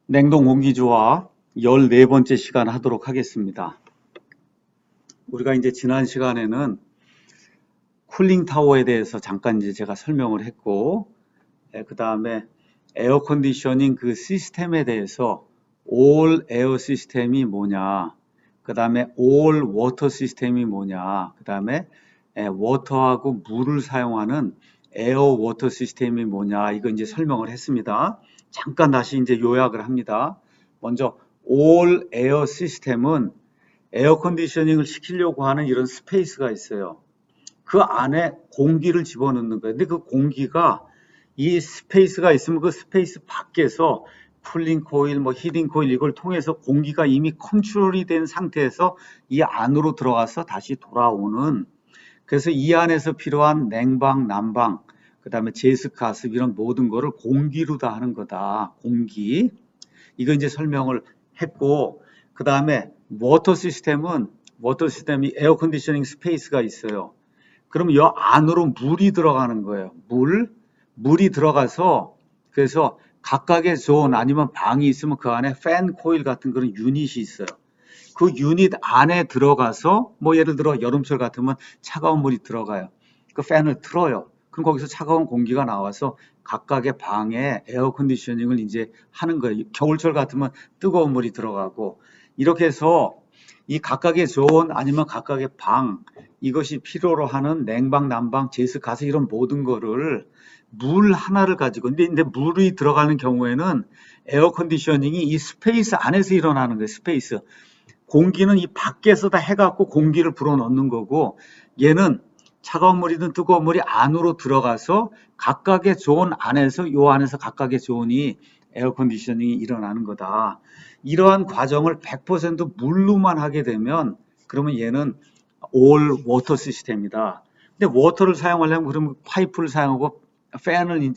냉동 공기조화 14번째 시간 하도록 하겠습니다. 우리가 이제 지난 시간에는 쿨링 타워에 대해서 잠깐 이제 제가 설명을 했고, 그 다음에 에어 컨디셔닝 그 시스템에 대해서 올 에어 시스템이 뭐냐, 그 다음에 올 워터 시스템이 뭐냐, 그 다음에 워터하고 물을 사용하는 에어 워터 시스템이 뭐냐, 이거 이제 설명을 했습니다. 잠깐 다시 이제 요약을 합니다. 먼저 올 에어 시스템은 에어 컨디셔닝을 시키려고 하는 이런 스페이스가 있어요. 그 안에 공기를 집어넣는 거예요. 근데 그 공기가 이 스페이스가 있으면 그 스페이스 밖에서 쿨링 코일, 뭐 히팅 코일 이걸 통해서 공기가 이미 컨트롤이 된 상태에서 이 안으로 들어가서 다시 돌아오는, 그래서 이 안에서 필요한 냉방, 난방, 그 다음에 제습가습 이런 모든 거를 공기로 다 하는 거다. 공기. 이거 이제 설명을 했고, 그 다음에 워터 시스템이 에어 컨디셔닝 스페이스가 있어요. 그럼 이 안으로 물이 들어가는 거예요. 물이 들어가서, 그래서 각각의 존 아니면 방이 있으면 그 안에 팬 코일 같은 그런 유닛이 있어요. 그 유닛 안에 들어가서 뭐 예를 들어 여름철 같으면 차가운 물이 들어가요. 그 팬을 틀어요. 그럼 거기서 차가운 공기가 나와서 각각의 방에 에어 컨디셔닝을 이제 하는 거예요. 겨울철 같으면 뜨거운 물이 들어가고, 이렇게 해서 이 각각의 존 아니면 각각의 방, 이것이 필요로 하는 냉방, 난방, 제습, 가스 이런 모든 거를 물 하나를 가지고, 근데 물이 들어가는 경우에는 에어 컨디셔닝이 이 스페이스 안에서 일어나는 거예요. 스페이스. 공기는 이 밖에서 다 해갖고 공기를 불어넣는 거고, 얘는 차가운 물이든 뜨거운 물이 안으로 들어가서 각각의 존 안에서, 요 안에서 각각의 존이 에어 컨디셔닝이 일어나는 거다. 이러한 과정을 100% 물로만 하게 되면 그러면 얘는 올 워터 시스템이다. 근데 워터를 사용하려면 그러면 파이프를 사용하고 팬을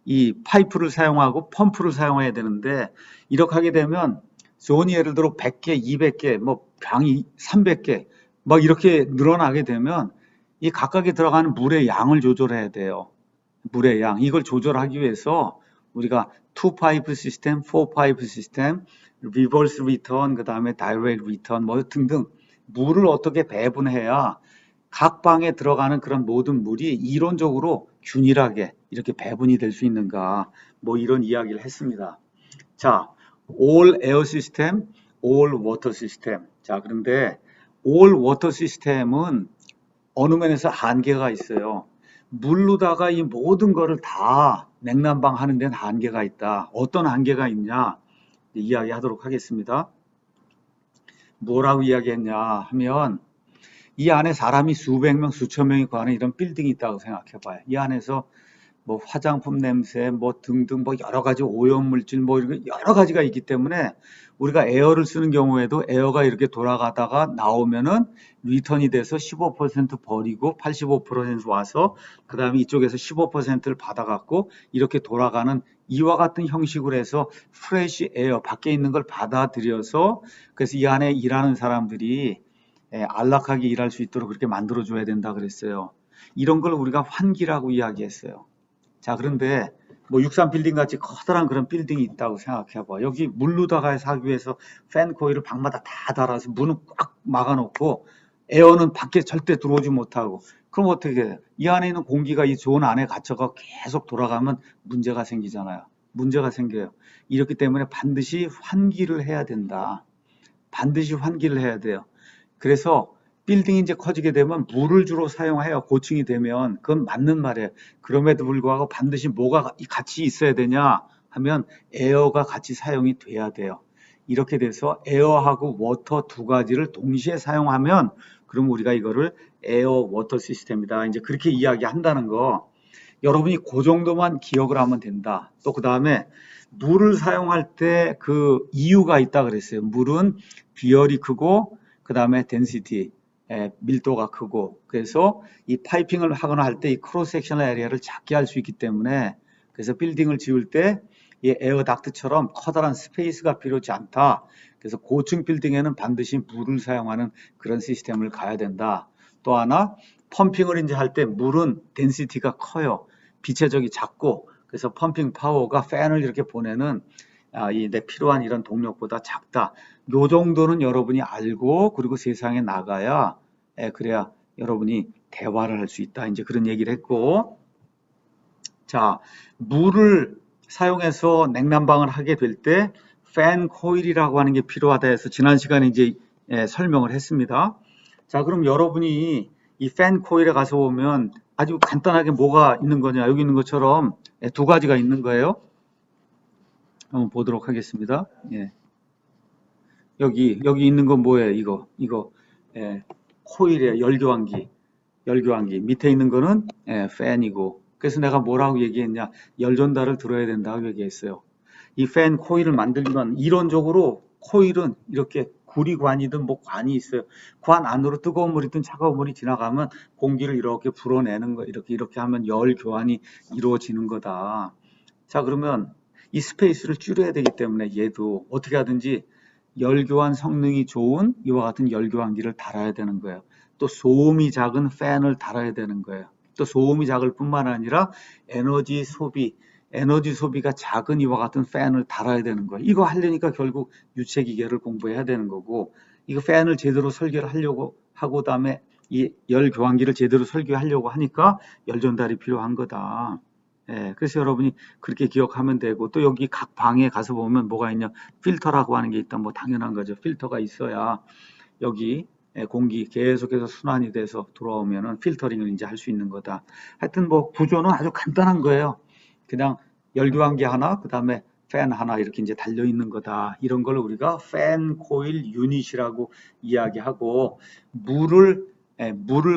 이 파이프를 사용하고 펌프를 사용해야 되는데, 이렇게 하게 되면 존이 예를 들어 100개, 200개, 뭐 방이 300개 막 이렇게 늘어나게 되면 이 각각에 들어가는 물의 양을 조절해야 돼요. 물의 양. 이걸 조절하기 위해서 우리가 투 파이프 시스템, 포 파이프 시스템, 리버스 리턴, 그다음에 다이렉트 리턴 뭐 등등 물을 어떻게 배분해야 각 방에 들어가는 그런 모든 물이 이론적으로 균일하게 이렇게 배분이 될 수 있는가, 뭐 이런 이야기를 했습니다. 자, all air system, all water system. 자, 그런데 all water system은 어느 면에서 한계가 있어요. 물로다가 이 모든 거를 다 냉난방 하는 데는 한계가 있다. 어떤 한계가 있냐? 이야기하도록 하겠습니다. 뭐라고 이야기했냐 하면, 이 안에 사람이 수백 명, 수천 명이 거하는 이런 빌딩이 있다고 생각해 봐요. 이 안에서 뭐 화장품 냄새 뭐 등등 뭐 여러 가지 오염 물질 뭐 이런 여러 가지가 있기 때문에 우리가 에어를 쓰는 경우에도 에어가 이렇게 돌아가다가 나오면은 리턴이 돼서 15% 버리고 85% 와서 그다음에 이쪽에서 15%를 받아갖고 이렇게 돌아가는, 이와 같은 형식으로 해서 프레시 에어 밖에 있는 걸 받아들여서, 그래서 이 안에 일하는 사람들이 안락하게 일할 수 있도록 그렇게 만들어줘야 된다 그랬어요. 이런 걸 우리가 환기라고 이야기했어요. 자, 그런데 뭐 63빌딩 같이 커다란 그런 빌딩이 있다고 생각해 봐. 여기 물로다가 하기 위해서 팬 코일을 방마다 다 달아서 문은 꽉 막아놓고 에어는 밖에 절대 들어오지 못하고, 그럼 어떻게 해요? 이 안에 있는 공기가 이 존 안에 갇혀가 계속 돌아가면 문제가 생기잖아요. 문제가 생겨요. 이렇기 때문에 반드시 환기를 해야 된다. 반드시 환기를 해야 돼요. 그래서 빌딩이 이제 커지게 되면 물을 주로 사용해요. 고층이 되면. 그건 맞는 말이에요. 그럼에도 불구하고 반드시 뭐가 같이 있어야 되냐 하면 에어가 같이 사용이 돼야 돼요. 이렇게 돼서 에어하고 워터 두 가지를 동시에 사용하면 그럼 우리가 이거를 에어 워터 시스템이다. 이제 그렇게 이야기한다는 거. 여러분이 그 정도만 기억을 하면 된다. 또 그 다음에 물을 사용할 때 그 이유가 있다 그랬어요. 물은 비열이 크고 그 다음에 덴시티, 밀도가 크고, 그래서 이 파이핑을 하거나 할 때 이 크로스 섹셔널 에리아를 작게 할 수 있기 때문에, 그래서 빌딩을 지을 때 이 에어 닥트처럼 커다란 스페이스가 필요치 않다. 그래서 고층 빌딩에는 반드시 물을 사용하는 그런 시스템을 가야 된다. 또 하나, 펌핑을 이제 할 때 물은 덴시티가 커요. 비체적이 작고, 그래서 펌핑 파워가 팬을 이렇게 보내는 이 내 필요한 이런 동력보다 작다. 요 정도는 여러분이 알고 그리고 세상에 나가야 그래야 여러분이 대화를 할 수 있다. 이제 그런 얘기를 했고, 자, 물을 사용해서 냉난방을 하게 될 때 팬 코일이라고 하는 게 필요하다 해서 지난 시간에 이제 설명을 했습니다. 자, 그럼 여러분이 이 팬 코일에 가서 보면 아주 간단하게 뭐가 있는 거냐? 여기 있는 것처럼 두 가지가 있는 거예요. 한번 보도록 하겠습니다. 예. 여기 있는 건 뭐예요? 이거 코일이에요. 열교환기. 밑에 있는 거는 팬이고. 그래서 내가 뭐라고 얘기했냐? 열전달을 들어야 된다고 얘기했어요. 이 팬 코일을 만들면 이론적으로 코일은 이렇게 구리관이든 뭐 관이 있어요. 관 안으로 뜨거운 물이든 차가운 물이 지나가면 공기를 이렇게 불어내는 거, 이렇게 하면 열 교환이 이루어지는 거다. 자, 그러면 이 스페이스를 줄여야 되기 때문에 얘도 어떻게 하든지 열교환 성능이 좋은 이와 같은 열교환기를 달아야 되는 거예요. 또 소음이 작은 팬을 달아야 되는 거예요. 또 소음이 작을 뿐만 아니라 에너지 소비가 작은 이와 같은 팬을 달아야 되는 거예요. 이거 하려니까 결국 유체기계를 공부해야 되는 거고, 이거 팬을 제대로 설계를 하려고 하고, 그다음에 이 열교환기를 제대로 설계하려고 하니까 열전달이 필요한 거다. 그래서 여러분이 그렇게 기억하면 되고, 또 여기 각 방에 가서 보면 뭐가 있냐, 필터라고 하는 게 있다. 뭐 당연한 거죠. 필터가 있어야 여기 공기 계속해서 순환이 돼서 들어오면은 필터링을 이제 할 수 있는 거다. 하여튼 뭐 구조는 아주 간단한 거예요. 그냥 열교환기 하나, 그 다음에 팬 하나 이렇게 이제 달려 있는 거다. 이런 걸 우리가 팬 코일 유닛이라고 이야기하고, 물을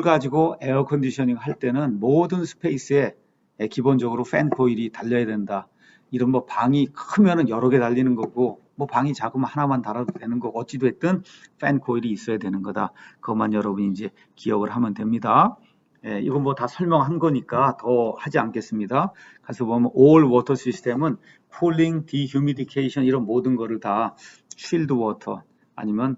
가지고 에어 컨디셔닝 할 때는 모든 스페이스에 기본적으로 팬 코일이 달려야 된다. 이런 뭐 방이 크면은 여러 개 달리는 거고, 뭐 방이 작으면 하나만 달아도 되는 거고, 어찌됐든 팬 코일이 있어야 되는 거다. 그것만 여러분이 이제 기억을 하면 됩니다. 이건 뭐 다 설명한 거니까 더 하지 않겠습니다. 가서 보면 all water 시스템은 cooling, dehumidification 이런 모든 거를 다 chilled water 아니면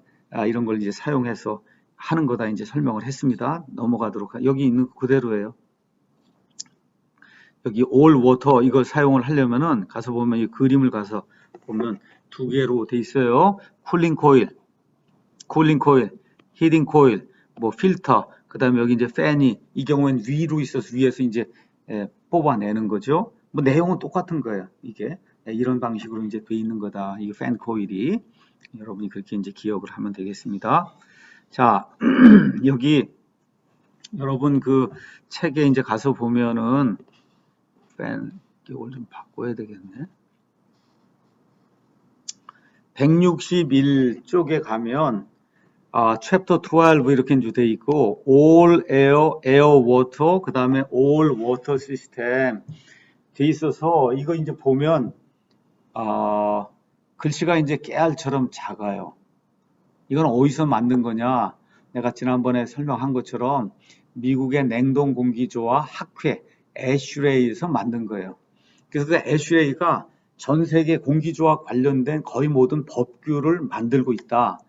이런 걸 이제 사용해서 하는 거다 이제 설명을 했습니다. 넘어가도록 여기 있는 그대로예요. 여기 all water 이걸 사용을 하려면은 가서 보면 이 그림을 가서 보면 두 개로 돼 있어요. 쿨링 코일, 히팅 코일, 뭐 필터, 그다음에 여기 이제 팬이 이 경우에는 위로 있어서 위에서 이제 뽑아내는 거죠. 뭐 내용은 똑같은 거예요. 이게 이런 방식으로 이제 돼 있는 거다. 이게 팬 코일이 여러분이 그렇게 이제 기억을 하면 되겠습니다. 자, 여기 여러분 그 책에 이제 가서 보면은 팬 이걸 좀 바꿔야 되겠네. 161쪽에 가면 챕터 12 이렇게 이제 돼 있고 all air water 그 다음에 all water system 돼 있어서 이거 이제 보면 글씨가 이제 깨알처럼 작아요. 이건 어디서 만든 거냐? 내가 지난번에 설명한 것처럼 미국의 냉동공기조화 학회 애슈레이에서 만든 거예요. 그래서 그 애슈레이가 전 세계 공기조화 관련된 거의 모든 법규를 만들고 있다.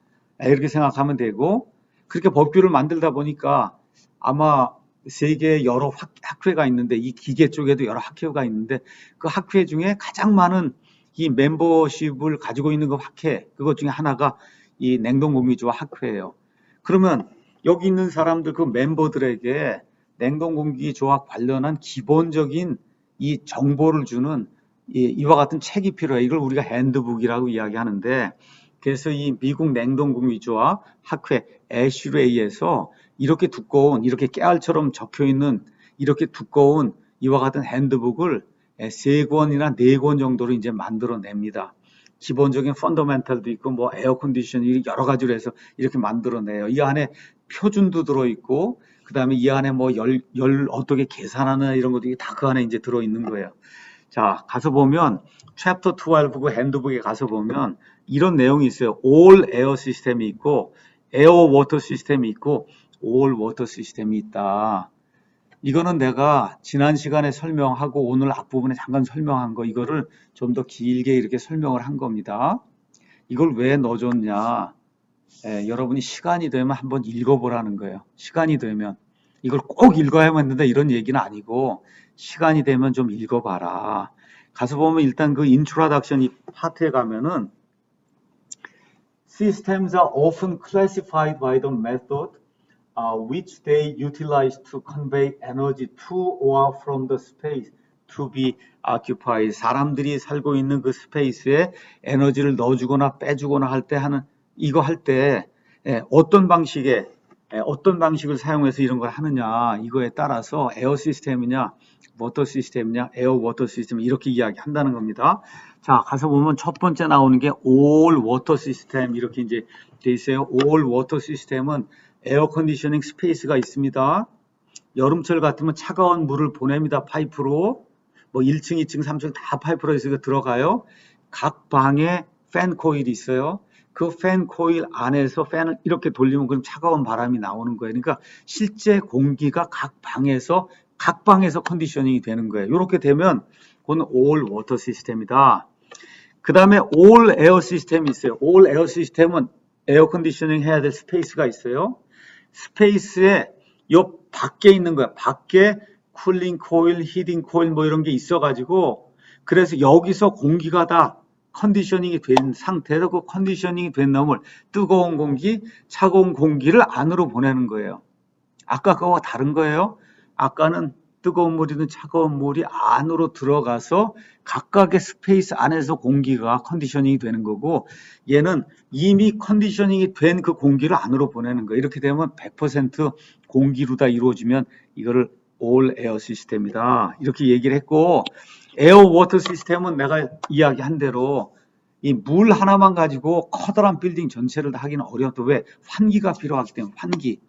이렇게 생각하면 되고, 그렇게 법규를 만들다 보니까 아마 세계에 여러 학회가 있는데, 이 기계 쪽에도 여러 학회가 있는데, 그 학회 중에 가장 많은 이 멤버십을 가지고 있는 그 학회, 그것 중에 하나가 이 냉동공기조화 학회예요. 그러면 여기 있는 사람들, 그 멤버들에게 냉동공기조화 관련한 기본적인 이 정보를 주는 이와 같은 책이 필요해. 이걸 우리가 핸드북이라고 이야기하는데, 그래서 이 미국 냉동공기조화 학회 애슈레이에서 이렇게 두꺼운, 이렇게 깨알처럼 적혀 있는 이렇게 두꺼운 이와 같은 핸드북을 3권이나 4권 정도로 이제 만들어냅니다. 기본적인 펀더멘탈도 있고 뭐 에어컨디셔닝 여러 가지로 해서 이렇게 만들어내요. 이 안에 표준도 들어있고 그 다음에 이 안에 뭐 열 어떻게 계산하나 이런 것들이 다 그 안에 이제 들어있는 거예요. 자, 가서 보면 챕터 12 그 핸드북에 가서 보면 이런 내용이 있어요. all air 시스템이 있고 air water 시스템이 있고 all water 시스템이 있다. 이거는 내가 지난 시간에 설명하고 오늘 앞부분에 잠깐 설명한 거 이거를 좀 더 길게 이렇게 설명을 한 겁니다. 이걸 왜 넣어줬냐? 여러분이 시간이 되면 한번 읽어보라는 거예요. 시간이 되면 이걸 꼭 읽어야만 된다 이런 얘기는 아니고 시간이 되면 좀 읽어봐라. 가서 보면 일단 그 인트로덕션 이 파트에 가면은 Systems are often classified by the method which they utilize to convey energy to or from the space to be occupied. 사람들이 살고 있는 그 스페이스에 에너지를 넣어주거나 빼주거나 할 때 하는, 이거 할 때 어떤 방식을 사용해서 이런 걸 하느냐, 이거에 따라서 에어 시스템이냐, 워터 시스템이냐, 에어 워터 시스템 이렇게 이야기한다는 겁니다. 자, 가서 보면 첫 번째 나오는 게 all water system 이렇게 이제 돼 있어요. all water system은 에어 컨디셔닝 스페이스가 있습니다. 여름철 같으면 차가운 물을 보냅니다. 파이프로. 뭐 1층, 2층, 3층 다 파이프로 해서 들어가요. 각 방에 팬 코일이 있어요. 그 팬 코일 안에서 팬을 이렇게 돌리면 그럼 차가운 바람이 나오는 거예요. 그러니까 실제 공기가 각 방에서 컨디셔닝이 되는 거예요. 이렇게 되면 그건 all water 시스템이다. 그 다음에 all air 시스템이 있어요. all air 시스템은 에어 컨디셔닝 해야 될 스페이스가 있어요. 스페이스에 요 밖에 있는 거야. 밖에 쿨링 코일, 히팅 코일 뭐 이런 게 있어가지고 그래서 여기서 공기가 다 컨디셔닝이 된 상태로 그 컨디셔닝이 된 놈을 뜨거운 공기, 차가운 공기를 안으로 보내는 거예요. 아까 그거와 다른 거예요. 아까는 뜨거운 물이든 차가운 물이 안으로 들어가서 각각의 스페이스 안에서 공기가 컨디셔닝이 되는 거고 얘는 이미 컨디셔닝이 된 그 공기를 안으로 보내는 거예요. 이렇게 되면 100% 공기로 다 이루어지면 이거를 all air 시스템이다. 이렇게 얘기를 했고 에어 워터 시스템은 내가 이야기한 대로 이 물 하나만 가지고 커다란 빌딩 전체를 다 하기는 어려웠다. 왜? 환기가 필요하기 때문에 환기.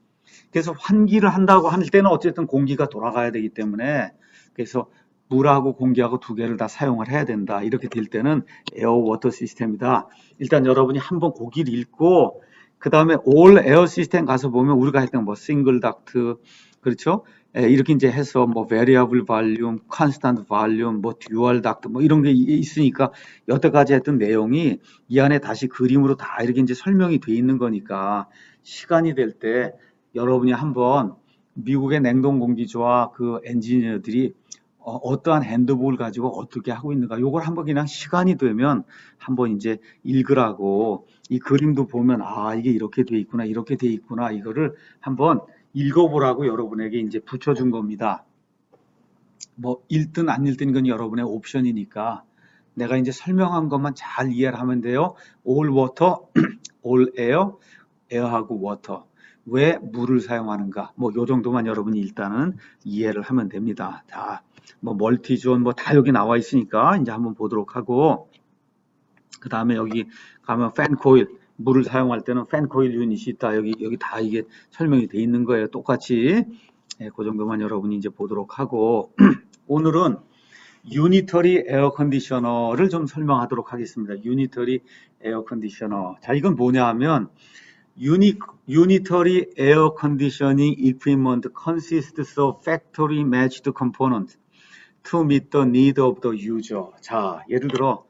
그래서 환기를 한다고 할 때는 어쨌든 공기가 돌아가야 되기 때문에 그래서 물하고 공기하고 두 개를 다 사용을 해야 된다. 이렇게 될 때는 에어 워터 시스템이다. 일단 여러분이 한번 고기를 읽고 그 다음에 올 에어 시스템 가서 보면 우리가 했던 뭐 싱글 닥트 그렇죠? 이렇게 이제 해서 뭐 variable volume, constant volume, 뭐 dual duct 뭐 이런 게 있으니까 여태까지 했던 내용이 이 안에 다시 그림으로 다 이렇게 이제 설명이 돼 있는 거니까 시간이 될 때 여러분이 한번 미국의 냉동공기조화 그 엔지니어들이 어떠한 핸드북을 가지고 어떻게 하고 있는가 요걸 한번 그냥 시간이 되면 한번 이제 읽으라고 이 그림도 보면 아 이게 이렇게 돼 있구나 이렇게 돼 있구나 이거를 한번 읽어보라고 여러분에게 이제 붙여준 겁니다. 뭐 읽든 안 읽든 건 여러분의 옵션이니까 내가 이제 설명한 것만 잘 이해를 하면 돼요. all water, all air, air하고 water. 왜 물을 사용하는가? 뭐 요 정도만 여러분이 일단은 이해를 하면 됩니다. 자, 뭐 멀티존 뭐 다 여기 나와 있으니까 이제 한번 보도록 하고 그 다음에 여기 가면 팬 코일 물을 사용할 때는 팬 코일 유닛이 있다. 여기 다 이게 설명이 돼 있는 거예요. 똑같이 그 정도만 여러분이 이제 보도록 하고 오늘은 유니터리 에어 컨디셔너를 좀 설명하도록 하겠습니다. 유니터리 에어 컨디셔너. 자, 이건 뭐냐 하면 Unitary air conditioning equipment consists of factory matched components to meet the need of the user. 자, 예를 들어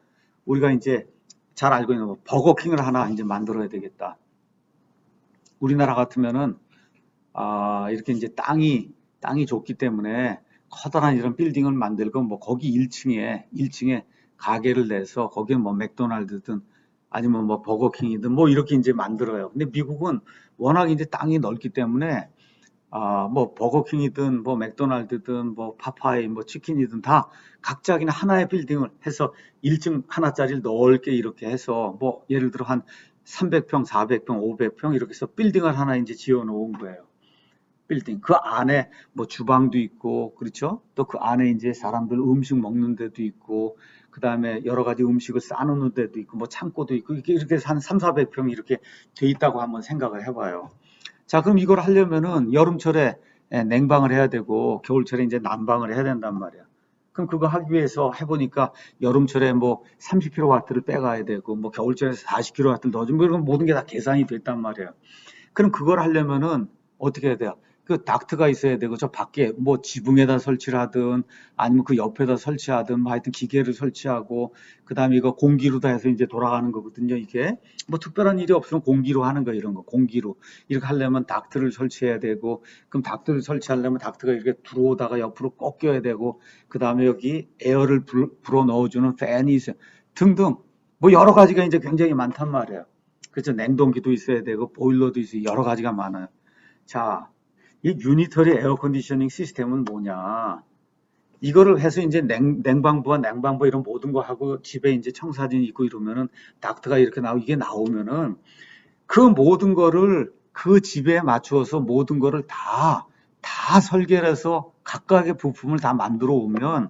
우리가 이제 잘 알고 있는 거 버거킹을 하나 이제 만들어야 되겠다. 우리나라 같으면은 이렇게 이제 땅이 좋기 때문에 커다란 이런 빌딩을 만들고 뭐 거기 1층에 가게를 내서 거기에 뭐 맥도날드든 아니면 뭐 버거킹이든 뭐 이렇게 이제 만들어요. 근데 미국은 워낙 이제 땅이 넓기 때문에 뭐 버거킹이든 뭐 맥도날드든 뭐 파파이 뭐 치킨이든 다 각자 그냥 하나의 빌딩을 해서 1층 하나짜리를 넓게 이렇게 해서 뭐 예를 들어 한 300평, 400평, 500평 이렇게 해서 빌딩을 하나 이제 지어 놓은 거예요. 빌딩. 그 안에 뭐 주방도 있고, 그렇죠? 또 그 안에 이제 사람들 음식 먹는 데도 있고, 그 다음에 여러 가지 음식을 싸놓는 데도 있고, 뭐 창고도 있고, 이렇게 해서 한 3, 400평 이렇게 돼 있다고 한번 생각을 해봐요. 자, 그럼 이걸 하려면은 여름철에 냉방을 해야 되고, 겨울철에 이제 난방을 해야 된단 말이야. 그럼 그거 하기 위해서 해보니까 여름철에 뭐 30kW를 빼가야 되고, 뭐 겨울철에 40kW를 넣어주면 모든 게 다 계산이 됐단 말이에요. 그럼 그걸 하려면은 어떻게 해야 돼요? 그 닥트가 있어야 되고 저 밖에 뭐 지붕에다 설치를 하든 아니면 그 옆에다 설치하든 뭐 하여튼 기계를 설치하고 그다음에 이거 공기로 다 해서 이제 돌아가는 거거든요. 이게 뭐 특별한 일이 없으면 공기로 하는 거 이런 거 공기로 이렇게 하려면 닥트를 설치해야 되고 그럼 닥트를 설치하려면 닥트가 이렇게 들어오다가 옆으로 꺾여야 되고 그다음에 여기 에어를 불어 넣어주는 팬이 있어요. 등등 뭐 여러 가지가 이제 굉장히 많단 말이에요. 그렇죠. 냉동기도 있어야 되고 보일러도 있어요. 여러 가지가 많아요. 자, 이 유니터리 에어 컨디셔닝 시스템은 뭐냐? 이거를 해서 이제 냉방부와 냉방부 이런 모든 거 하고 집에 이제 청사진 있고 이러면은 닥트가 이렇게 이게 나오면은 그 모든 거를 그 집에 맞추어서 모든 거를 다 설계를 해서 각각의 부품을 다 만들어 오면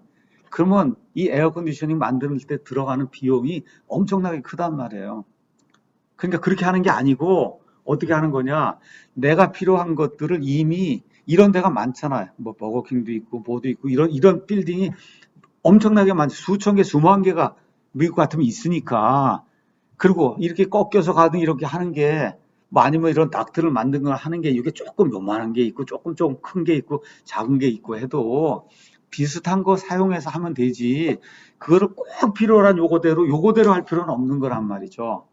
그러면 이 에어 컨디셔닝 만들 때 들어가는 비용이 엄청나게 크단 말이에요. 그러니까 그렇게 하는 게 아니고 어떻게 하는 거냐? 내가 필요한 것들을 이미 이런 데가 많잖아요. 뭐 버거킹도 있고 뭐도 있고 이런 빌딩이 엄청나게 많죠. 수천 개, 수만 개가 미국 같으면 있으니까. 그리고 이렇게 꺾여서 가든 이렇게 하는 게 뭐 아니면 이런 닥트를 만든 걸 하는 게 이게 조금 요만한 게 있고 조금 큰 게 있고 작은 게 있고 해도 비슷한 거 사용해서 하면 되지. 그거를 꼭 필요한 요거대로 할 필요는 없는 거란 말이죠.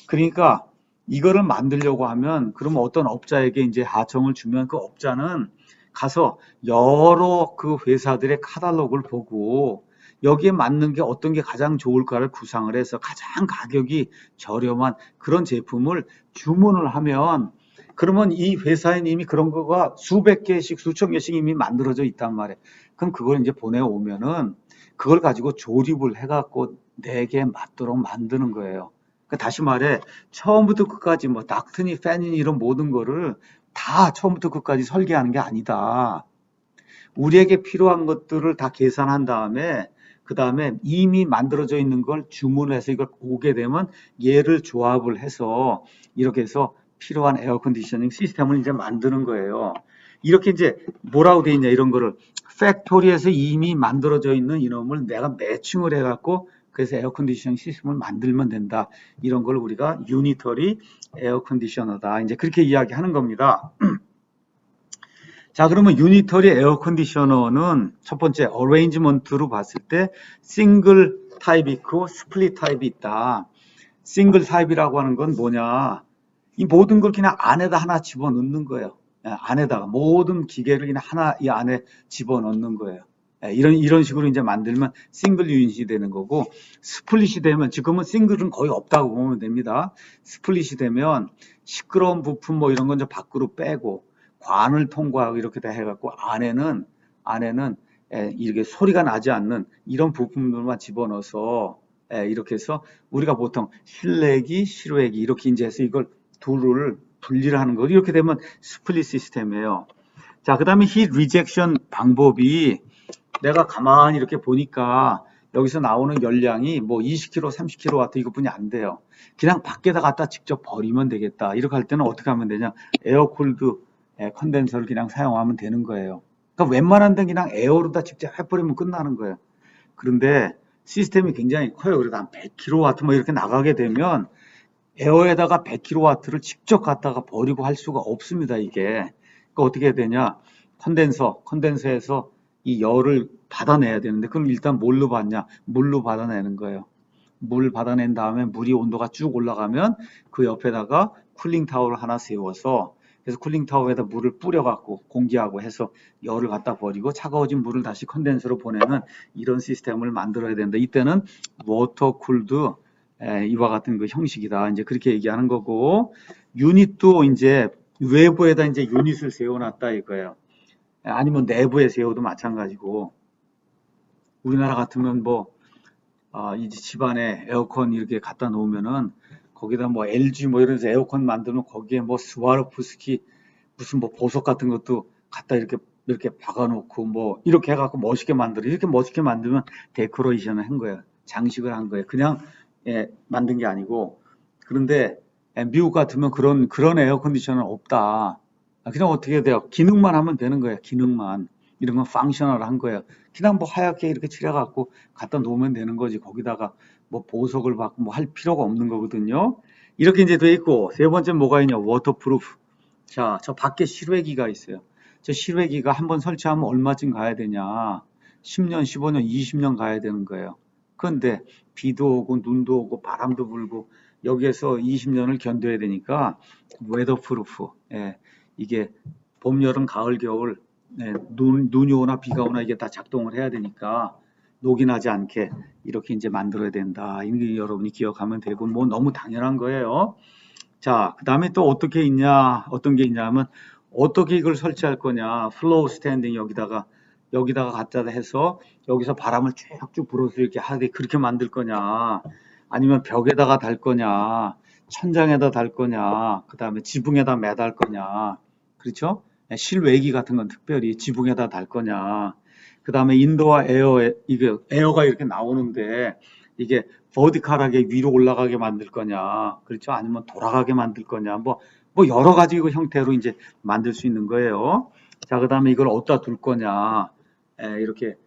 그러니까 이거를 만들려고 하면 그러면 어떤 업자에게 이제 하청을 주면 그 업자는 가서 여러 그 회사들의 카탈로그를 보고 여기에 맞는 게 어떤 게 가장 좋을까를 구상을 해서 가장 가격이 저렴한 그런 제품을 주문을 하면 그러면 이 회사에 이미 그런 거가 수백 개씩 수천 개씩 이미 만들어져 있단 말이에요. 그럼 그걸 이제 보내오면은 그걸 가지고 조립을 해갖고 내게 맞도록 만드는 거예요. 그러니까 다시 말해 처음부터 끝까지 뭐 닥트니 팬이니 이런 모든 거를 다 처음부터 끝까지 설계하는 게 아니다. 우리에게 필요한 것들을 다 계산한 다음에 그 다음에 이미 만들어져 있는 걸 주문해서 이걸 오게 되면 얘를 조합을 해서 이렇게 해서 필요한 에어 컨디셔닝 시스템을 이제 만드는 거예요. 이렇게 이제 뭐라고 돼 있냐 이런 거를 팩토리에서 이미 만들어져 있는 이놈을 내가 매칭을 해갖고 그래서 에어 컨디셔닝 시스템을 만들면 된다. 이런 걸 우리가 유니터리 에어 컨디셔너다. 이제 그렇게 이야기하는 겁니다. 자, 그러면 유니터리 에어 컨디셔너는 첫 번째 어레인지먼트로 봤을 때 싱글 타입이 있고 스플릿 타입이 있다. 싱글 타입이라고 하는 건 뭐냐? 이 모든 걸 그냥 안에다 하나 집어넣는 거예요. 예, 안에다가 모든 기계를 그냥 하나 이 안에 집어넣는 거예요. 예, 이런 식으로 이제 만들면 싱글 유닛이 되는 거고 스플릿이 되면 지금은 싱글은 거의 없다고 보면 됩니다. 스플릿이 되면 시끄러운 부품 뭐 이런 건 좀 밖으로 빼고 관을 통과하고 이렇게 다 해갖고 안에는 이렇게 소리가 나지 않는 이런 부품들만 집어넣어서 이렇게 해서 우리가 보통 실내기, 실외기 이렇게 이제 해서 이걸 둘을 분리를 하는 거 이렇게 되면 스플릿 시스템이에요. 자, 그 다음에 히트 리젝션 방법이 내가 가만히 이렇게 보니까 여기서 나오는 열량이 뭐 20kW, 30kW 이것뿐이 안 돼요. 그냥 밖에다 갖다 직접 버리면 되겠다. 이렇게 할 때는 어떻게 하면 되냐? 에어쿨드 컨덴서를 그냥 사용하면 되는 거예요. 그러니까 웬만한 데는 그냥 에어로 다 직접 해버리면 끝나는 거예요. 그런데 시스템이 굉장히 커요. 그래도 한 100kW 뭐 이렇게 나가게 되면 에어에다가 100kW를 직접 갖다가 버리고 할 수가 없습니다, 이게. 그러니까 어떻게 해야 되냐? 컨덴서에서 이 열을 받아내야 되는데, 그럼 일단 뭘로 받냐? 물로 받아내는 거예요. 물 받아낸 다음에 물이 온도가 쭉 올라가면 그 옆에다가 쿨링 타워를 하나 세워서 그래서 쿨링 타워에다 물을 뿌려갖고 공기하고 해서 열을 갖다 버리고 차가워진 물을 다시 컨덴서로 보내는 이런 시스템을 만들어야 된다. 이때는 워터 쿨드 이와 같은 그 형식이다. 이제 그렇게 얘기하는 거고 유닛도 이제 외부에다 이제 유닛을 세워놨다 이거예요. 아니면 내부에 세워도 마찬가지고 우리나라 같으면 뭐 이제 집안에 에어컨 이렇게 갖다 놓으면은 거기다 뭐 LG 뭐 이런 데서 에어컨 만들면 거기에 뭐 스와로프스키 무슨 뭐 보석 같은 것도 갖다 이렇게 박아놓고 뭐 이렇게 해갖고 멋있게 만들어 이렇게 멋있게 만들면 데코레이션을 한 거예요. 장식을 한 거예요. 그냥 만든 게 아니고 그런데 미국 같으면 그런 에어컨디션은 없다. 그냥 어떻게 해야 돼요? 기능만 하면 되는 거예요. 기능만. 이런 건 펑셔널한 거예요. 그냥 뭐 하얗게 이렇게 칠해갖고 갖다 놓으면 되는 거지. 거기다가 뭐 보석을 받고 뭐 할 필요가 없는 거거든요. 이렇게 이제 돼 있고 세 번째 뭐가 있냐? 워터프루프. 자, 저 밖에 실외기가 있어요. 저 실외기가 한번 설치하면 얼마쯤 가야 되냐? 10년, 15년, 20년 가야 되는 거예요. 그런데 비도 오고 눈도 오고 바람도 불고 여기에서 20년을 견뎌야 되니까 웨더프루프, 예, 이게 봄, 여름, 가을, 겨울, 예, 눈이 오나 비가 오나 이게 다 작동을 해야 되니까 녹이 나지 않게 이렇게 이제 만들어야 된다. 이게 여러분이 기억하면 되고 뭐 너무 당연한 거예요. 자, 그 다음에 또 어떻게 있냐, 어떤 게 있냐면 어떻게 이걸 설치할 거냐. 플로우 스탠딩 여기다가 갖다 해서 여기서 바람을 쭉쭉 불어서 이렇게 하게 그렇게 만들 거냐. 아니면 벽에다가 달 거냐. 천장에다 달 거냐. 그 다음에 지붕에다 매달 거냐. 그렇죠? 실외기 같은 건 특별히 지붕에다 달 거냐. 그 다음에 인도어 이게 에어가 이렇게 나오는데 이게 버티컬하게 위로 올라가게 만들 거냐, 그렇죠? 아니면 돌아가게 만들 거냐, 뭐 여러 가지 그 형태로 이제 만들 수 있는 거예요. 자, 그 다음에 이걸 어디다 둘 거냐, 이렇게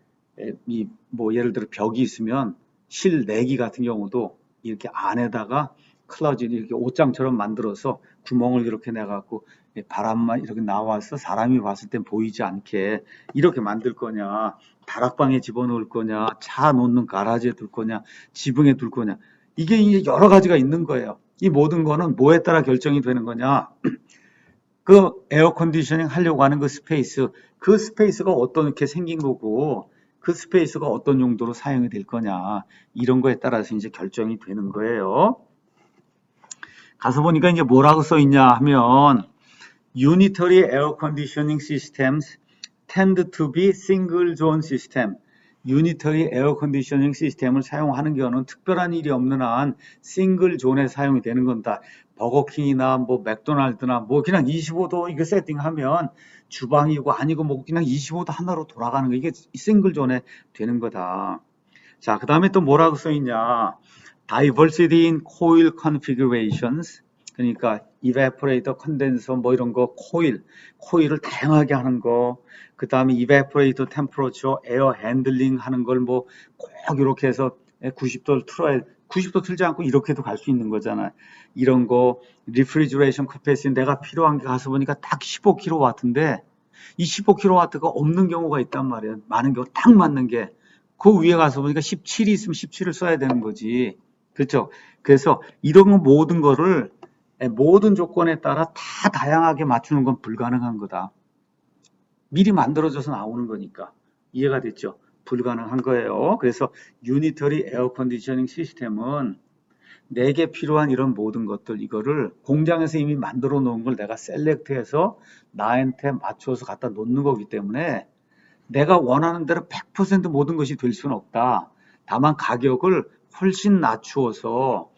뭐 예를 들어 벽이 있으면 실내기 같은 경우도 이렇게 안에다가 클러진 이렇게 옷장처럼 만들어서 구멍을 이렇게 내갖고 바람만 이렇게 나와서 사람이 봤을 땐 보이지 않게 이렇게 만들 거냐, 다락방에 집어넣을 거냐, 차 놓는 가라지에 둘 거냐, 지붕에 둘 거냐. 이게 이제 여러 가지가 있는 거예요. 이 모든 거는 뭐에 따라 결정이 되는 거냐. 그 에어 컨디셔닝 하려고 하는 그 스페이스가 어떻게 생긴 거고, 그 스페이스가 어떤 용도로 사용이 될 거냐. 이런 거에 따라서 이제 결정이 되는 거예요. 가서 보니까 이제 뭐라고 써 있냐 하면, Unitary air conditioning systems tend to be single zone system. 유니터리 에어 컨디셔닝 시스템을 사용하는 경우는 특별한 일이 없는 한 싱글 존에 사용이 되는 건다. 버거킹이나 뭐 맥도날드나 뭐 그냥 25도 이거 세팅하면 주방이고 아니고 뭐 그냥 25도 하나로 돌아가는 거 이게 싱글 존에 되는 거다. 자, 그 다음에 또 뭐라고 써 있냐? Diversity in coil configurations. 그러니까 evaporator, condenser 뭐 이런 거 코일을 다양하게 하는 거. 그 다음에 evaporator temperature, air handling 하는 걸 뭐 꼭 이렇게 해서 90도를 틀어야 90도 틀지 않고 이렇게도 갈 수 있는 거잖아. 이런 거 refrigeration capacity 내가 필요한 게 가서 보니까 딱 15kW인데 이 15kW가 없는 경우가 있단 말이에요. 많은 경우 딱 맞는 게. 그 위에 가서 보니까 17이 있으면 17을 써야 되는 거지. 그렇죠? 그래서 이런 모든 거를 모든 조건에 따라 다 다양하게 맞추는 건 불가능한 거다. 미리 만들어져서 나오는 거니까. 이해가 됐죠? 불가능한 거예요. 그래서 유니터리 에어 컨디셔닝 시스템은 내게 필요한 이런 모든 것들 이거를 공장에서 이미 만들어 놓은 걸 내가 셀렉트해서 나한테 맞춰서 갖다 놓는 거기 때문에 내가 원하는 대로 100% 모든 것이 될 수는 없다. 다만 가격을 훨씬 낮추어서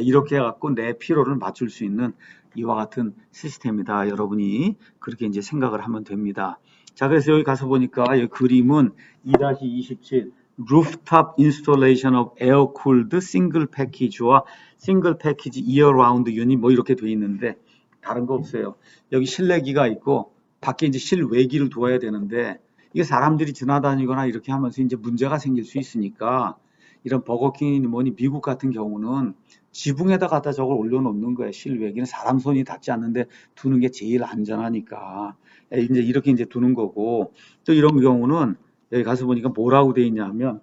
이렇게 해갖고 내 필요를 맞출 수 있는 이와 같은 시스템이다. 여러분이 그렇게 이제 생각을 하면 됩니다. 자, 그래서 여기 가서 보니까 이 그림은 2-27 Rooftop Installation of Air-Cooled Single Package와 Single Package Year-Round Unit 뭐 이렇게 돼 있는데 다른 거 없어요. 여기 실내기가 있고 밖에 이제 실외기를 두어야 되는데 이게 사람들이 지나다니거나 이렇게 하면서 이제 문제가 생길 수 있으니까 이런 버거킹이니 뭐니 미국 같은 경우는 지붕에다 갖다 저걸 올려놓는 거예요. 실외기는 사람 손이 닿지 않는데 두는 게 제일 안전하니까 이제 이렇게 이제 두는 거고 또 이런 경우는 여기 가서 보니까 뭐라고 돼 있냐 하면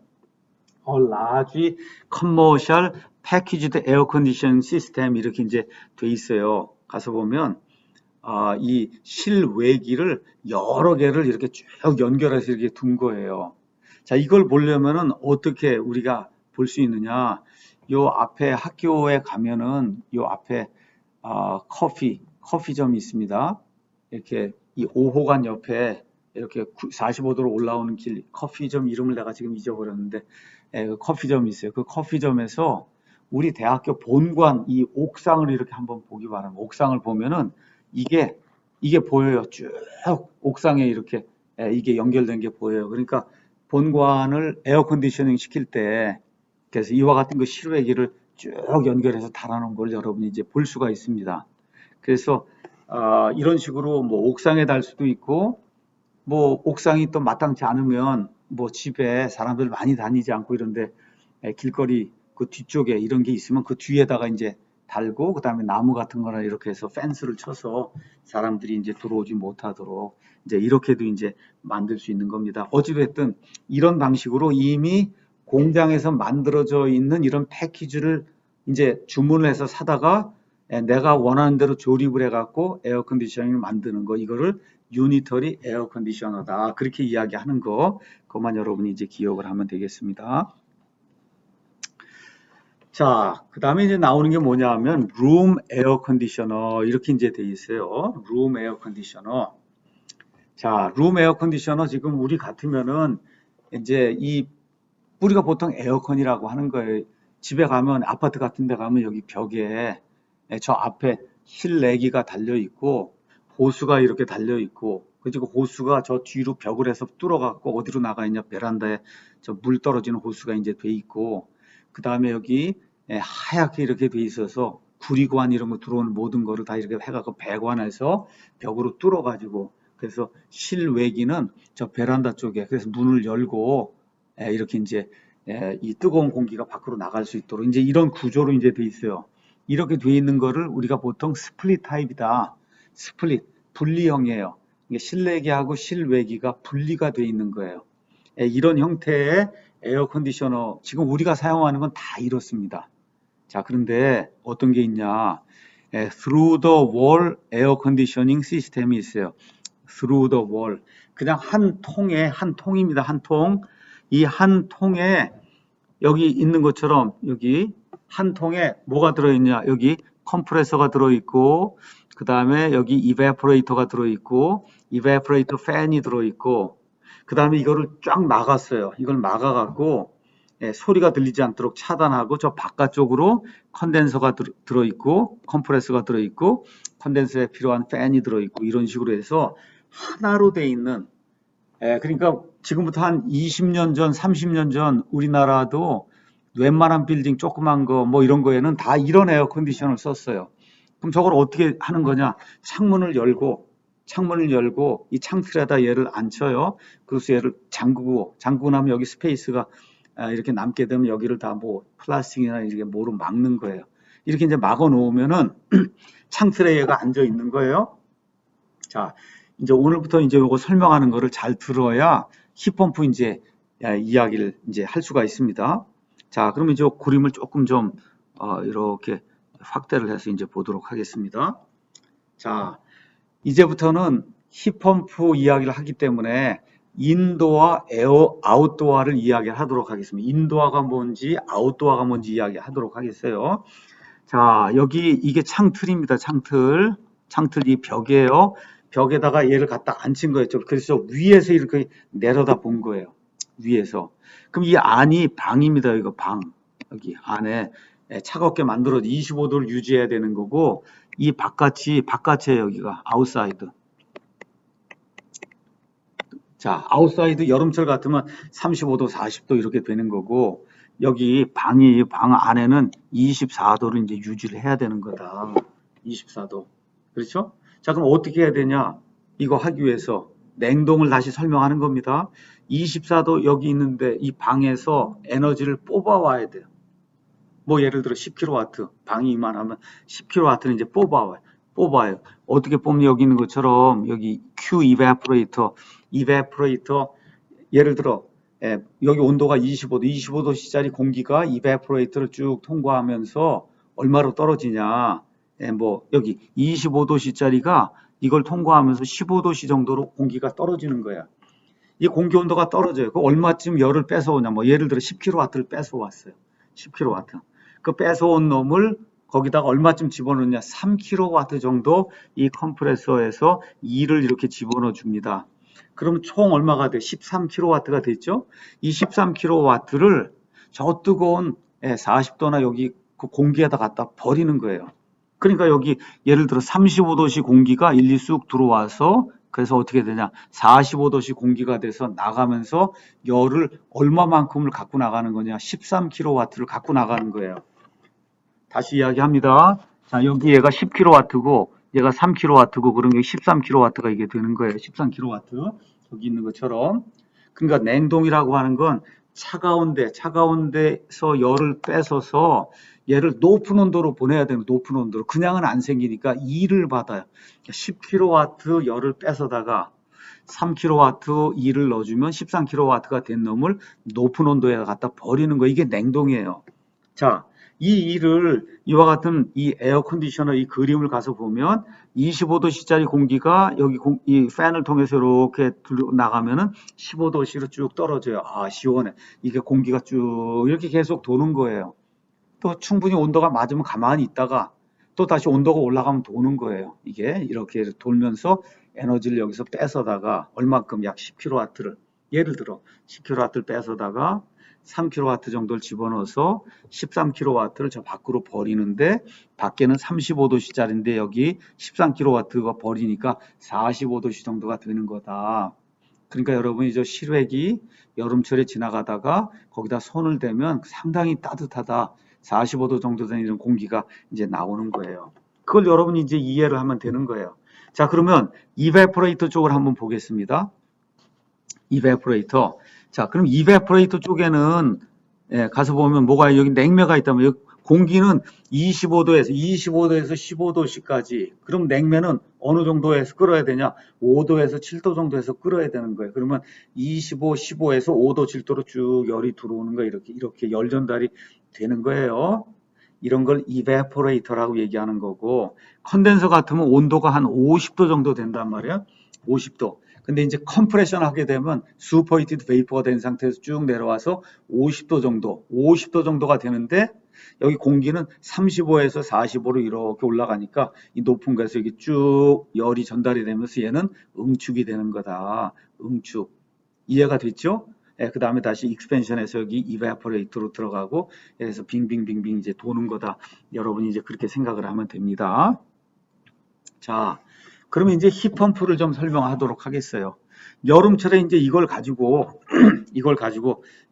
A large commercial packaged air conditioning system 이렇게 이제 돼 있어요. 가서 보면 이 실외기를 여러 개를 이렇게 쭉 연결해서 이렇게 둔 거예요. 자, 이걸 보려면은 어떻게 우리가 볼 수 있느냐? 요 앞에 학교에 가면은 요 앞에 커피점이 있습니다. 이렇게 이 5호관 옆에 이렇게 45도로 올라오는 길 커피점 이름을 내가 지금 잊어버렸는데 그 커피점이 있어요. 그 커피점에서 우리 대학교 본관 이 옥상을 이렇게 한번 보기 바랍니다. 옥상을 보면은 이게 보여요. 쭉 옥상에 이렇게 이게 연결된 게 보여요. 그러니까 본관을 에어 컨디셔닝 시킬 때 그래서 이와 같은 그 실외기를 쭉 연결해서 달아놓은 걸 여러분이 이제 볼 수가 있습니다. 그래서 이런 식으로 뭐 옥상에 달 수도 있고 뭐 옥상이 또 마땅치 않으면 뭐 집에 사람들 많이 다니지 않고 이런데 길거리 그 뒤쪽에 이런 게 있으면 그 뒤에다가 이제 달고 그다음에 나무 같은 거나 이렇게 해서 펜스를 쳐서 사람들이 이제 들어오지 못하도록 이제 이렇게도 이제 만들 수 있는 겁니다. 어찌됐든 이런 방식으로 이미 공장에서 만들어져 있는 이런 패키지를 이제 주문을 해서 사다가 내가 원하는 대로 조립을 해갖고 에어 컨디셔닝을 만드는 거, 이거를 유니터리 에어 컨디셔너다, 그렇게 이야기하는 거, 그것만 여러분이 이제 기억을 하면 되겠습니다. 자, 그 다음에 이제 나오는 게 뭐냐 하면 룸 에어 컨디셔너, 이렇게 이제 돼 있어요. 룸 에어 컨디셔너. 자, 룸 에어 컨디셔너, 지금 우리 같으면은 이제 우리가 보통 에어컨이라고 하는 거예요. 집에 가면, 아파트 같은 데 가면 여기 벽에 저 앞에 실내기가 달려 있고 호수가 이렇게 달려 있고, 그리고 호수가 저 뒤로 벽을 해서 뚫어갖고 어디로 나가 있냐, 베란다에 저 물 떨어지는 호수가 이제 돼 있고, 그 다음에 여기 하얗게 이렇게 돼 있어서 구리관 이런 거 들어오는 모든 거를 다 이렇게 해갖고 배관해서 벽으로 뚫어가지고, 그래서 실외기는 저 베란다 쪽에, 그래서 문을 열고 이렇게 이제 이 뜨거운 공기가 밖으로 나갈 수 있도록 이제 이런 구조로 이제 돼 있어요. 이렇게 돼 있는 거를 우리가 보통 스플릿 타입이다. 스플릿, 분리형이에요. 이게 실내기하고 실외기가 분리가 돼 있는 거예요. 이런 형태의 에어 컨디셔너, 지금 우리가 사용하는 건 다 이렇습니다. 자, 그런데 어떤 게 있냐? through the wall 에어 컨디셔닝 시스템이 있어요. through the wall. 그냥 한 통에, 한 통입니다. 한 통. 이 한 통에 여기 있는 것처럼 여기 한 통에 뭐가 들어있냐? 여기 컴프레서가 들어있고, 그 다음에 여기 이베포레이터가 들어있고, 이베포레이터 팬이 들어있고, 그 다음에 이거를 쫙 막았어요. 이걸 막아갖고 소리가 들리지 않도록 차단하고, 저 바깥쪽으로 컨덴서가 들어있고, 컴프레서가 들어있고, 컨덴서에 필요한 팬이 들어있고, 이런 식으로 해서 하나로 돼 있는, 그러니까 지금부터 한 20년 전, 30년 전 우리나라도 웬만한 빌딩 조그만 거 뭐 이런 거에는 다 이런 에어 컨디셔너를 썼어요. 그럼 저걸 어떻게 하는 거냐? 창문을 열고 이 창틀에다 얘를 앉혀요. 그래서 얘를 잠그고 나면 여기 스페이스가 이렇게 남게 되면 여기를 다 뭐 플라스틱이나 이렇게 뭐로 막는 거예요. 이렇게 이제 막아 놓으면은 창틀에 얘가 앉아 있는 거예요. 자, 이제 오늘부터 이제 요거 설명하는 거를 잘 들어야 힙펌프 이제 이야기를 이제 할 수가 있습니다. 자, 그러면 이제 그림을 조금 좀 이렇게 확대를 해서 이제 보도록 하겠습니다. 자, 이제부터는 힙펌프 이야기를 하기 때문에 인도어, 아웃도어를 이야기하도록 하겠습니다. 인도어가 뭔지, 아웃도어가 뭔지 이야기하도록 하겠어요. 자, 여기 이게 창틀입니다. 창틀이 벽이에요. 벽에다가 얘를 갖다 앉힌 거였죠. 그래서 위에서 이렇게 내려다 본 거예요. 위에서. 그럼 이 안이 방입니다. 이거 방. 여기 안에 차갑게 만들어서 25도를 유지해야 되는 거고, 이 바깥이에요. 여기가 아웃사이드. 자, 아웃사이드 여름철 같으면 35도, 40도 이렇게 되는 거고, 여기 방 안에는 24도를 이제 유지를 해야 되는 거다. 24도. 그렇죠? 자, 그럼 어떻게 해야 되냐? 이거 하기 위해서 냉동을 다시 설명하는 겁니다. 24도 여기 있는데 이 방에서 에너지를 뽑아와야 돼요. 뭐 예를 들어 10kW, 방이 이만하면 10kW는 이제 뽑아요. 어떻게 뽑냐? 여기 있는 것처럼 여기 Q 이베포레이터 예를 들어 여기 온도가 25도짜리 공기가 이베포레이터를 쭉 통과하면서 얼마로 떨어지냐? 뭐 여기 25도짜리가 이걸 통과하면서 15도씨 정도로 공기가 떨어지는 거야. 이 공기 온도가 떨어져요. 그 얼마쯤 열을 뺏어오냐? 뭐 예를 들어 10kW를 뺏어왔어요. 10kW. 그 뺏어온 놈을 거기다가 얼마쯤 집어넣냐? 3kW 정도 이 컴프레서에서 2를 이렇게 집어넣어 줍니다. 그럼 총 얼마가 돼? 13kW가 됐죠? 이 13kW를 저 뜨거운 40도나 여기 그 공기에다 갖다 버리는 거예요. 그러니까 여기 예를 들어 35도씨 공기가 일리 쑥 들어와서, 그래서 어떻게 되냐? 45도씨 공기가 돼서 나가면서 열을 얼마만큼을 갖고 나가는 거냐? 13kW를 갖고 나가는 거예요. 다시 이야기합니다. 자, 여기 얘가 10kW고 얘가 3kW고 그런 게 13kW가 이게 되는 거예요. 13kW. 여기 있는 것처럼. 그러니까 냉동이라고 하는 건 차가운 데서 열을 뺏어서 얘를 높은 온도로 보내야 되는 높은 온도로 그냥은 안 생기니까 2를 받아요. 10kW 열을 뺏어다가 3kW 2를 넣어주면 13kW가 된 놈을 높은 온도에 갖다 버리는 거 이게 냉동이에요. 자, 이 일을 이와 같은 이 에어 컨디셔너 이 그림을 가서 보면 25도씨짜리 공기가 여기 이 팬을 통해서 이렇게 나가면은 15도씨로 쭉 떨어져요. 아, 시원해. 이게 공기가 쭉 이렇게 계속 도는 거예요. 또 충분히 온도가 맞으면 가만히 있다가 또 다시 온도가 올라가면 도는 거예요. 이게 이렇게 돌면서 에너지를 여기서 뺏어다가 얼마큼 약 10kW를 예를 들어 10kW를 뺏어다가 3kW 정도를 집어넣어서 13kW를 저 밖으로 버리는데 밖에는 35도씨짜리인데 여기 13kW가 버리니까 45도씨 정도가 되는 거다. 그러니까 여러분이 저 실외기 여름철에 지나가다가 거기다 손을 대면 상당히 따뜻하다. 45도 정도 되는 이런 공기가 이제 나오는 거예요. 그걸 여러분이 이제 이해를 하면 되는 거예요. 자, 그러면 이베포레이터 쪽을 한번 보겠습니다. 이베포레이터. 자, 그럼 이베포레이터 쪽에는 가서 보면 뭐가 여기 냉매가 있다면 여기 공기는 25도에서 15도에서 15도씨까지. 그럼 냉매는 어느 정도에서 끓어야 되냐? 5도에서 7도 정도에서 끓어야 되는 거예요. 그러면 25, 15에서 5도, 7도로 쭉 열이 들어오는 거예요. 이렇게 열 전달이 되는 거예요. 이런 걸 이베포레이터라고 얘기하는 거고 컨덴서 같으면 온도가 한 50도 정도 된단 말이야. 50도. 근데 이제 컴프레션 하게 되면 슈퍼히티드 베이퍼가 된 상태에서 쭉 내려와서 50도 정도가 되는데 여기 공기는 35에서 45로 이렇게 올라가니까 이 높은 곳에서 이게 쭉 열이 전달이 되면서 얘는 응축이 되는 거다. 응축. 이해가 됐죠? 그 다음에 다시 익스펜션에서 여기 이베포레이터로 들어가고 그래서 빙빙빙빙 이제 도는 거다. 여러분이 이제 그렇게 생각을 하면 됩니다. 자, 그러면 이제 힙펌프를 좀 설명하도록 하겠어요. 여름철에 이제 이걸 가지고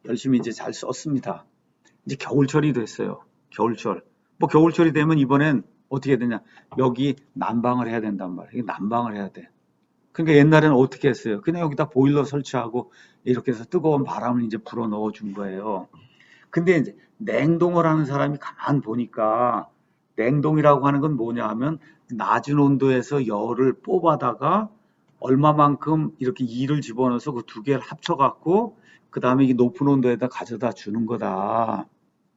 열심히 이제 잘 썼습니다. 이제 겨울철이 됐어요. 겨울철. 뭐 겨울철이 되면 이번엔 어떻게 되냐? 여기 난방을 해야 된단 말이에요. 난방을 해야 돼. 그러니까 옛날에는 어떻게 했어요? 그냥 여기다 보일러 설치하고 이렇게 해서 뜨거운 바람을 이제 불어 넣어 준 거예요. 근데 이제 냉동을 하는 사람이 가만 보니까 냉동이라고 하는 건 뭐냐 하면 낮은 온도에서 열을 뽑아다가 얼마만큼 이렇게 이를 집어넣어서 그 두 개를 합쳐갖고 그 다음에 이 높은 온도에다 가져다 주는 거다.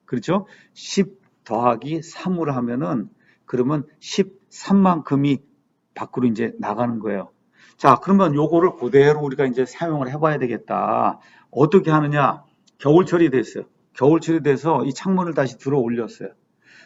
그렇죠? 10 더하기 3으로 하면은 그러면 13만큼이 밖으로 이제 나가는 거예요. 자, 그러면 요거를 그대로 우리가 이제 사용을 해봐야 되겠다. 어떻게 하느냐? 겨울철이 됐어요. 겨울철이 돼서 이 창문을 다시 들어 올렸어요.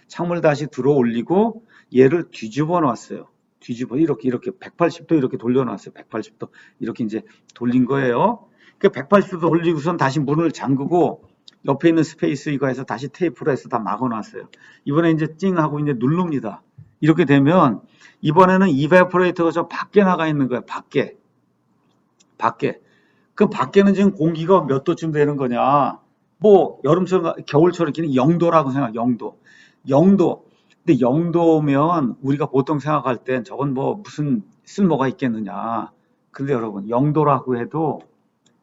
창문을 다시 들어 올리고 얘를 뒤집어 놨어요. 이렇게 180도 이렇게 돌려놨어요. 180도 이렇게 이제 돌린 거예요. 그 180도 돌리고선 다시 문을 잠그고 옆에 있는 스페이스 이거에서 다시 테이프로 해서 다 막아놨어요. 이번에 이제 찡 하고 이제 누릅니다. 이렇게 되면 이번에는 이베포레이터가 저 밖에 나가 있는 거예요. 밖에. 그 밖에는 지금 공기가 몇 도쯤 되는 거냐? 뭐 여름철, 겨울철 이렇게 0도라고 생각. 0도. 0도. 근데 0도면 우리가 보통 생각할 땐 저건 뭐 무슨 쓸모가 있겠느냐. 근데 여러분 0도라고 해도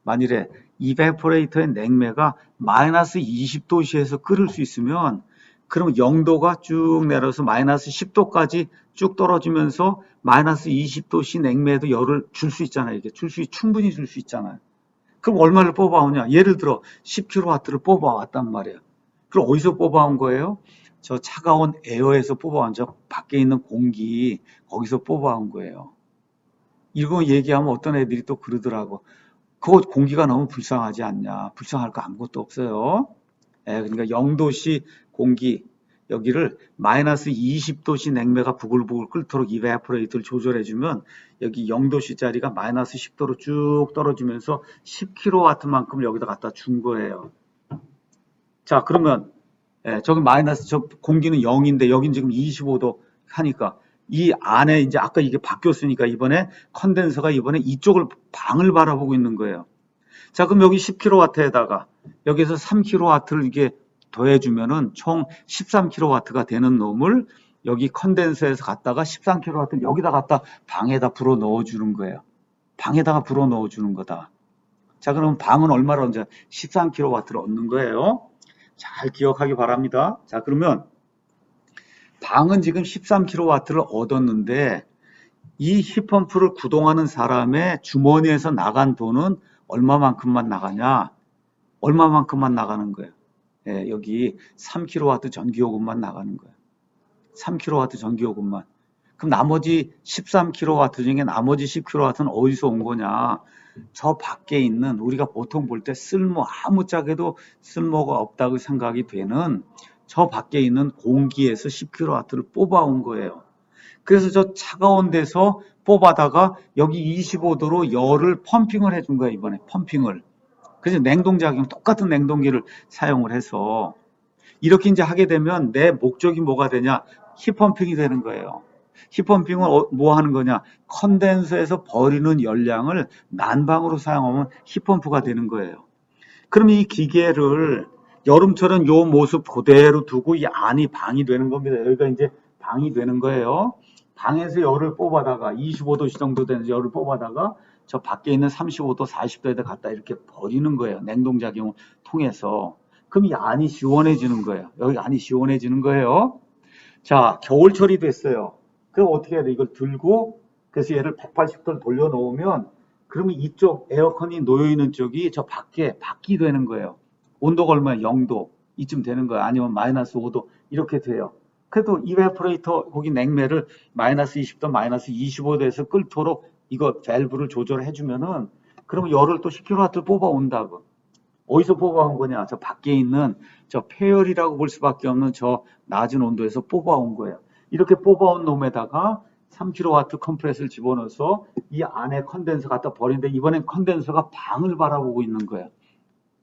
만일에 이베포레이터의 냉매가 마이너스 20도씨에서 끓을 수 있으면 그러면 0도가 쭉 내려서 마이너스 10도까지 쭉 떨어지면서 마이너스 20도씨 냉매에도 열을 줄 수 있잖아요. 이게 충분히 줄 수 있잖아요. 그럼 얼마를 뽑아오냐? 예를 들어 10kW를 뽑아왔단 말이에요. 그럼 어디서 뽑아온 거예요? 저 차가운 에어에서 뽑아온 저 밖에 있는 공기 거기서 뽑아온 거예요. 이거 얘기하면 어떤 애들이 또 그러더라고. 그거 공기가 너무 불쌍하지 않냐? 불쌍할 거 아무것도 없어요. 그러니까 0도씨 공기 여기를 마이너스 20도씨 냉매가 부글부글 끓도록 이베포레이터를 조절해주면 여기 0도씨짜리가 마이너스 10도로 쭉 떨어지면서 10kW만큼 여기다 갖다 준 거예요. 자, 그러면 저기 마이너스 저 공기는 0인데 여긴 지금 25도 하니까 이 안에 이제 아까 이게 바뀌었으니까 이번에 컨덴서가 이번에 이쪽을 방을 바라보고 있는 거예요. 자, 그럼 여기 10kW에다가 여기서 3kW를 이게 더해주면은 총 13kW가 되는 놈을 여기 컨덴서에서 갖다가 13kW를 여기다 갖다 방에다 불어 넣어주는 거예요. 방에다가 불어 넣어주는 거다. 자, 그러면 방은 얼마를 얻냐? 13kW를 얻는 거예요. 잘 기억하기 바랍니다. 자, 그러면 방은 지금 13kW를 얻었는데 이 힙펌프를 구동하는 사람의 주머니에서 나간 돈은 얼마만큼만 나가냐? 얼마만큼만 나가는 거예요. 예, 여기 3kW 전기요금만 나가는 거예요. 3kW 전기요금만. 그럼 나머지 13kW 중에 나머지 10kW는 어디서 온 거냐? 저 밖에 있는 우리가 보통 볼 때 쓸모 아무짝에도 쓸모가 없다고 생각이 되는 저 밖에 있는 공기에서 10kW를 뽑아온 거예요. 그래서 저 차가운 데서 뽑아다가 여기 25도로 열을 펌핑을 해준 거예요. 이번에 펌핑을. 그래서 냉동작용 똑같은 냉동기를 사용을 해서 이렇게 이제 하게 되면 내 목적이 뭐가 되냐? 힙펌핑이 되는 거예요. 힙펌핑은 뭐 하는 거냐? 컨덴서에서 버리는 열량을 난방으로 사용하면 힙펌프가 되는 거예요. 그럼 이 기계를 여름철은 요 모습 그대로 두고 이 안이 방이 되는 겁니다. 여기가 이제 방이 되는 거예요. 방에서 열을 뽑아다가 25도 정도 되는 열을 뽑아다가 저 밖에 있는 35도, 40도에다 갖다 이렇게 버리는 거예요. 냉동작용을 통해서. 그럼 이 안이 시원해지는 거예요. 여기 안이 시원해지는 거예요. 자, 겨울철이 됐어요. 그럼 어떻게 해야 돼? 이걸 들고, 그래서 얘를 180도를 돌려놓으면, 그러면 이쪽 에어컨이 놓여있는 쪽이 저 밖이 되는 거예요. 온도가 얼마야? 0도. 이쯤 되는 거예요. 아니면 마이너스 5도. 이렇게 돼요. 그래도 이베포레이터, 거기 냉매를 마이너스 20도, 마이너스 25도에서 끓도록 이거 밸브를 조절해 주면은, 그러면 열을 또 10kW 뽑아온다고. 어디서 뽑아온 거냐? 저 밖에 있는 저 폐열이라고 볼 수밖에 없는 저 낮은 온도에서 뽑아온 거예요. 이렇게 뽑아온 놈에다가 3kW 컴프레서를 집어넣어서 이 안에 컨덴서 갖다 버리는데 이번엔 컨덴서가 방을 바라보고 있는 거예요.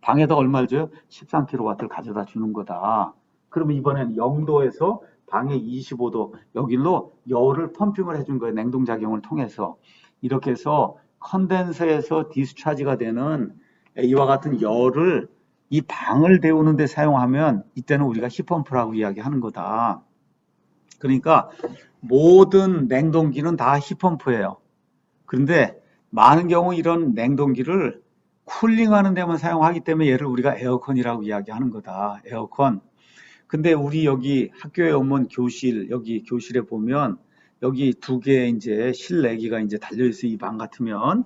방에다 얼마를 줘요? 13kW를 가져다 주는 거다. 그러면 이번엔 0도에서 방에 25도 여기로 열을 펌핑을 해준 거예요. 냉동작용을 통해서. 이렇게 해서 컨덴서에서 디스차지가 되는 이와 같은 열을 이 방을 데우는 데 사용하면 이때는 우리가 힙펌프라고 이야기하는 거다. 그러니까 모든 냉동기는 다 힙펌프예요. 그런데 많은 경우 이런 냉동기를 쿨링하는 데만 사용하기 때문에 얘를 우리가 에어컨이라고 이야기하는 거다. 에어컨. 근데 우리 여기 학교에 오면 교실, 여기 교실에 보면 여기 두 개의 이제 실내기가 이제 달려있어요. 이 방 같으면.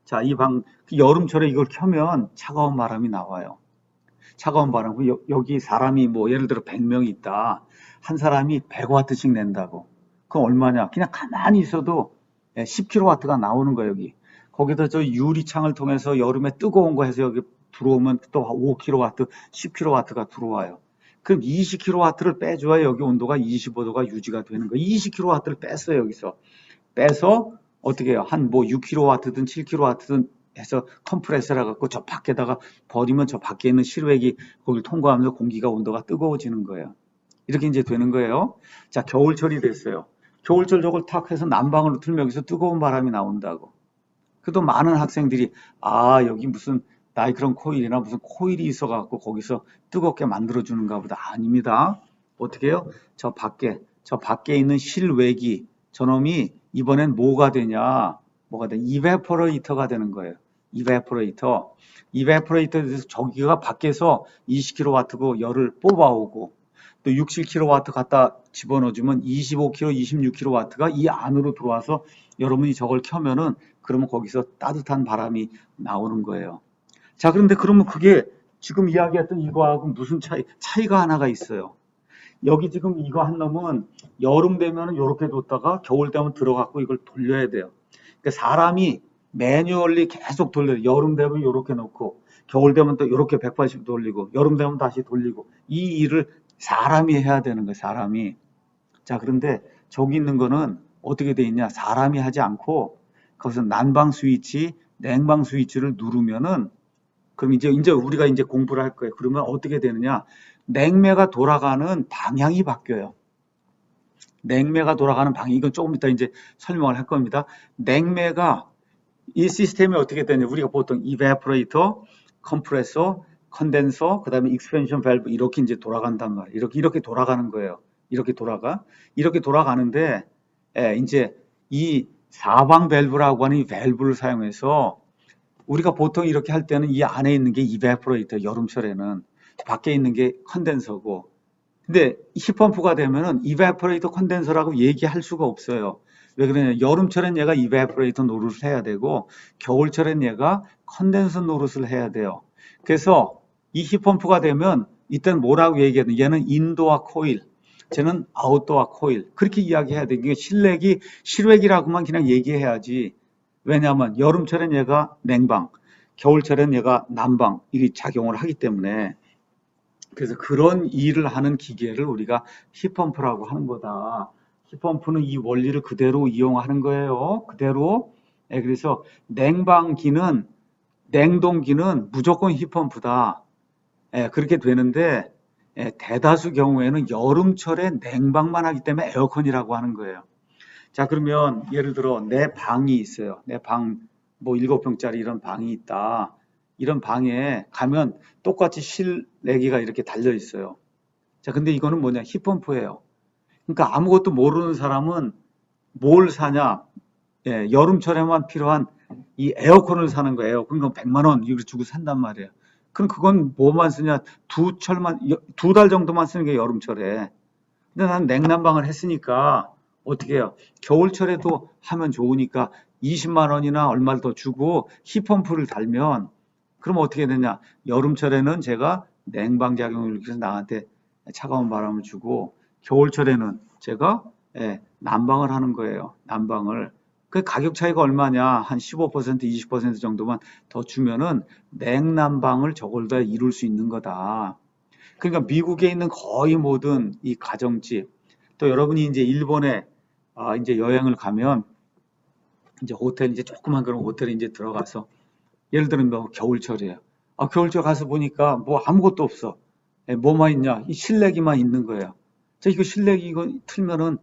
자, 이 방, 여름철에 이걸 켜면 차가운 바람이 나와요. 차가운 바람. 여기 사람이 뭐 예를 들어 100명이 있다. 한 사람이 100W씩 낸다고. 그럼 얼마냐? 그냥 가만히 있어도 10kW가 나오는 거예요, 여기. 거기다 저 유리창을 통해서 여름에 뜨거운 거 해서 여기 들어오면 또 5kW, 10kW가 들어와요. 그럼 20kW를 빼줘야 여기 온도가 25도가 유지가 되는 거예요. 20kW를 뺐어요, 여기서. 빼서 어떻게 해요? 한 뭐 6kW든 7kW든 해서 컴프레서를 갖고 저 밖에다가 버리면 저 밖에 있는 실외기 거기를 통과하면서 공기가 온도가 뜨거워지는 거예요. 이렇게 이제 되는 거예요. 자, 겨울철이 됐어요. 겨울철 저걸 탁 해서 난방으로 틀면 여기서 뜨거운 바람이 나온다고. 그래도 많은 학생들이 아, 여기 무슨 나이크론 코일이나 무슨 코일이 있어갖고 거기서 뜨겁게 만들어주는가 보다. 아닙니다. 어떻게 해요? 저 밖에 있는 실외기, 저놈이 이번엔 뭐가 되냐? 뭐가 돼? 이베포레이터가 되는 거예요. 이베포레이터. 이베포레이터에서 저기가 밖에서 20kW고 열을 뽑아오고 또 67kW 갖다 집어넣어주면 25kW, 26kW가 이 안으로 들어와서 여러분이 저걸 켜면은 그러면 거기서 따뜻한 바람이 나오는 거예요. 자, 그런데 그러면 그게 지금 이야기했던 이거하고 무슨 차이가 하나가 있어요. 여기 지금 이거 한 놈은 여름 되면은 이렇게 뒀다가 겨울 되면 들어갖고 이걸 돌려야 돼요. 그러니까 사람이 매뉴얼리 계속 돌려요. 여름 되면 이렇게 놓고 겨울 되면 또 이렇게 180도 돌리고 여름 되면 다시 돌리고 이 일을 사람이 해야 되는 거예요. 사람이. 자, 그런데 저기 있는 거는 어떻게 돼 있냐? 사람이 하지 않고 거기서 난방 스위치, 냉방 스위치를 누르면은 그럼 이제 우리가 이제 공부를 할 거예요. 그러면 어떻게 되느냐? 냉매가 돌아가는 방향이 바뀌어요. 냉매가 돌아가는 방향. 이건 조금 이따 이제 설명을 할 겁니다. 냉매가 이 시스템이 어떻게 되냐? 우리가 보통 이베포레이터, 컴프레서, 컨덴서, 그다음에 익스펜션 밸브 이렇게 이제 돌아간단 말이에요. 이렇게 돌아가는 거예요. 이렇게 돌아가는데 이제 이 사방 밸브라고 하는 이 밸브를 사용해서 우리가 보통 이렇게 할 때는 이 안에 있는 게 이베포레이터, 여름철에는 밖에 있는 게 컨덴서고, 근데 히펌프가 되면은 이베포레이터 컨덴서라고 얘기할 수가 없어요. 왜 그러냐? 여름철엔 얘가 이베포레이터 노릇을 해야 되고 겨울철엔 얘가 컨덴서 노릇을 해야 돼요. 그래서 이 히펌프가 되면 이때는 뭐라고 얘기하든 얘는 인도어 코일, 쟤는 아웃도어 코일 그렇게 이야기해야 돼. 이게 실외기라고만 그냥 얘기해야지. 왜냐하면 여름철엔 얘가 냉방, 겨울철엔 얘가 난방 이게 작용을 하기 때문에. 그래서 그런 일을 하는 기계를 우리가 힙펌프라고 하는 거다. 힙펌프는 이 원리를 그대로 이용하는 거예요. 그대로. 예, 그래서 냉동기는 무조건 힙펌프다. 예, 그렇게 되는데 대다수 경우에는 여름철에 냉방만 하기 때문에 에어컨이라고 하는 거예요. 자, 그러면 예를 들어 내 방이 있어요. 내 방, 뭐 7평짜리 이런 방이 있다. 이런 방에 가면 똑같이 실내기가 이렇게 달려 있어요. 자, 근데 이거는 뭐냐? 힙펌프예요. 그러니까 아무것도 모르는 사람은 뭘 사냐? 예, 여름철에만 필요한 이 에어컨을 사는 거예요. 에어컨 그건 100만 원 이걸 주고 산단 말이에요. 그럼 그건 뭐만 쓰냐? 두 달 정도만 쓰는 게 여름철에. 근데 난 냉난방을 했으니까 어떻게 해요? 겨울철에도 하면 좋으니까 20만 원이나 얼마를 더 주고 히펌프를 달면 그럼 어떻게 되냐? 여름철에는 제가 냉방작용을 일으켜서 나한테 차가운 바람을 주고 겨울철에는 제가 난방을 하는 거예요. 난방을. 그 가격 차이가 얼마냐? 한 15%, 20% 정도만 더 주면은 냉난방을 저걸 다 이룰 수 있는 거다. 그러니까 미국에 있는 거의 모든 이 가정집, 또 여러분이 이제 일본에 이제 여행을 가면 이제 호텔 이제 조그만 그런 호텔에 이제 들어가서 예를 들면 뭐 겨울철이에요. 겨울철 가서 보니까 뭐 아무것도 없어. 뭐만 있냐? 이 실내기만 있는 거예요. 이거 실내기 이거 틀면은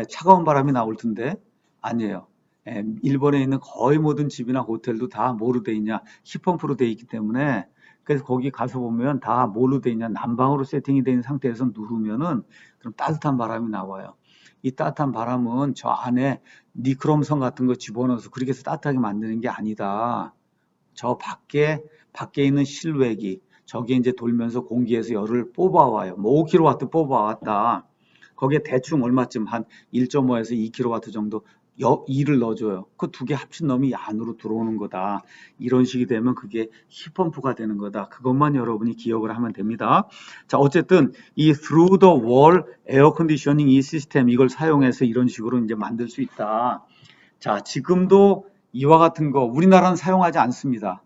차가운 바람이 나올 텐데 아니에요. 일본에 있는 거의 모든 집이나 호텔도 다 뭐로 돼 있냐? 히펌프로 돼 있기 때문에 그래서 거기 가서 보면 다 뭐로 돼 있냐? 난방으로 세팅이 된 상태에서 누르면은 그럼 따뜻한 바람이 나와요. 이 따뜻한 바람은 저 안에 니크롬성 같은 거 집어넣어서 그렇게 해서 따뜻하게 만드는 게 아니다. 저 밖에 있는 실외기, 저게 이제 돌면서 공기에서 열을 뽑아와요. 뭐 5kW 뽑아왔다. 거기에 대충 얼마쯤 한 1.5에서 2kW 정도 일을 넣어줘요. 그 두 개 합친 놈이 안으로 들어오는 거다. 이런 식이 되면 그게 히펌프가 되는 거다. 그것만 여러분이 기억을 하면 됩니다. 자, 어쨌든 이 through the wall air conditioning 이 시스템 이걸 사용해서 이런 식으로 이제 만들 수 있다. 자, 지금도 이와 같은 거 우리나라는 사용하지 않습니다.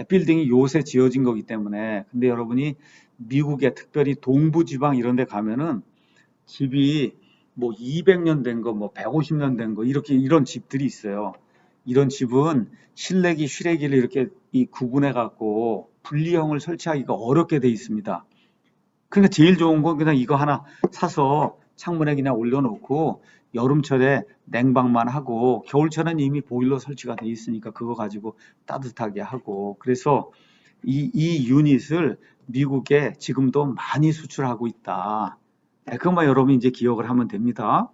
빌딩이 요새 지어진 거기 때문에. 근데 여러분이 미국에 특별히 동부 지방 이런 데 가면은 집이 뭐 200년 된 거, 뭐 150년 된 거, 이렇게 이런 집들이 있어요. 이런 집은 실내기, 실외기를 이렇게 구분해 갖고 분리형을 설치하기가 어렵게 돼 있습니다. 그러니까 제일 좋은 건 그냥 이거 하나 사서 창문에 그냥 올려놓고 여름철에 냉방만 하고 겨울철엔 이미 보일러 설치가 돼 있으니까 그거 가지고 따뜻하게 하고 그래서 이 유닛을 미국에 지금도 많이 수출하고 있다. 그것만 여러분 이제 기억을 하면 됩니다.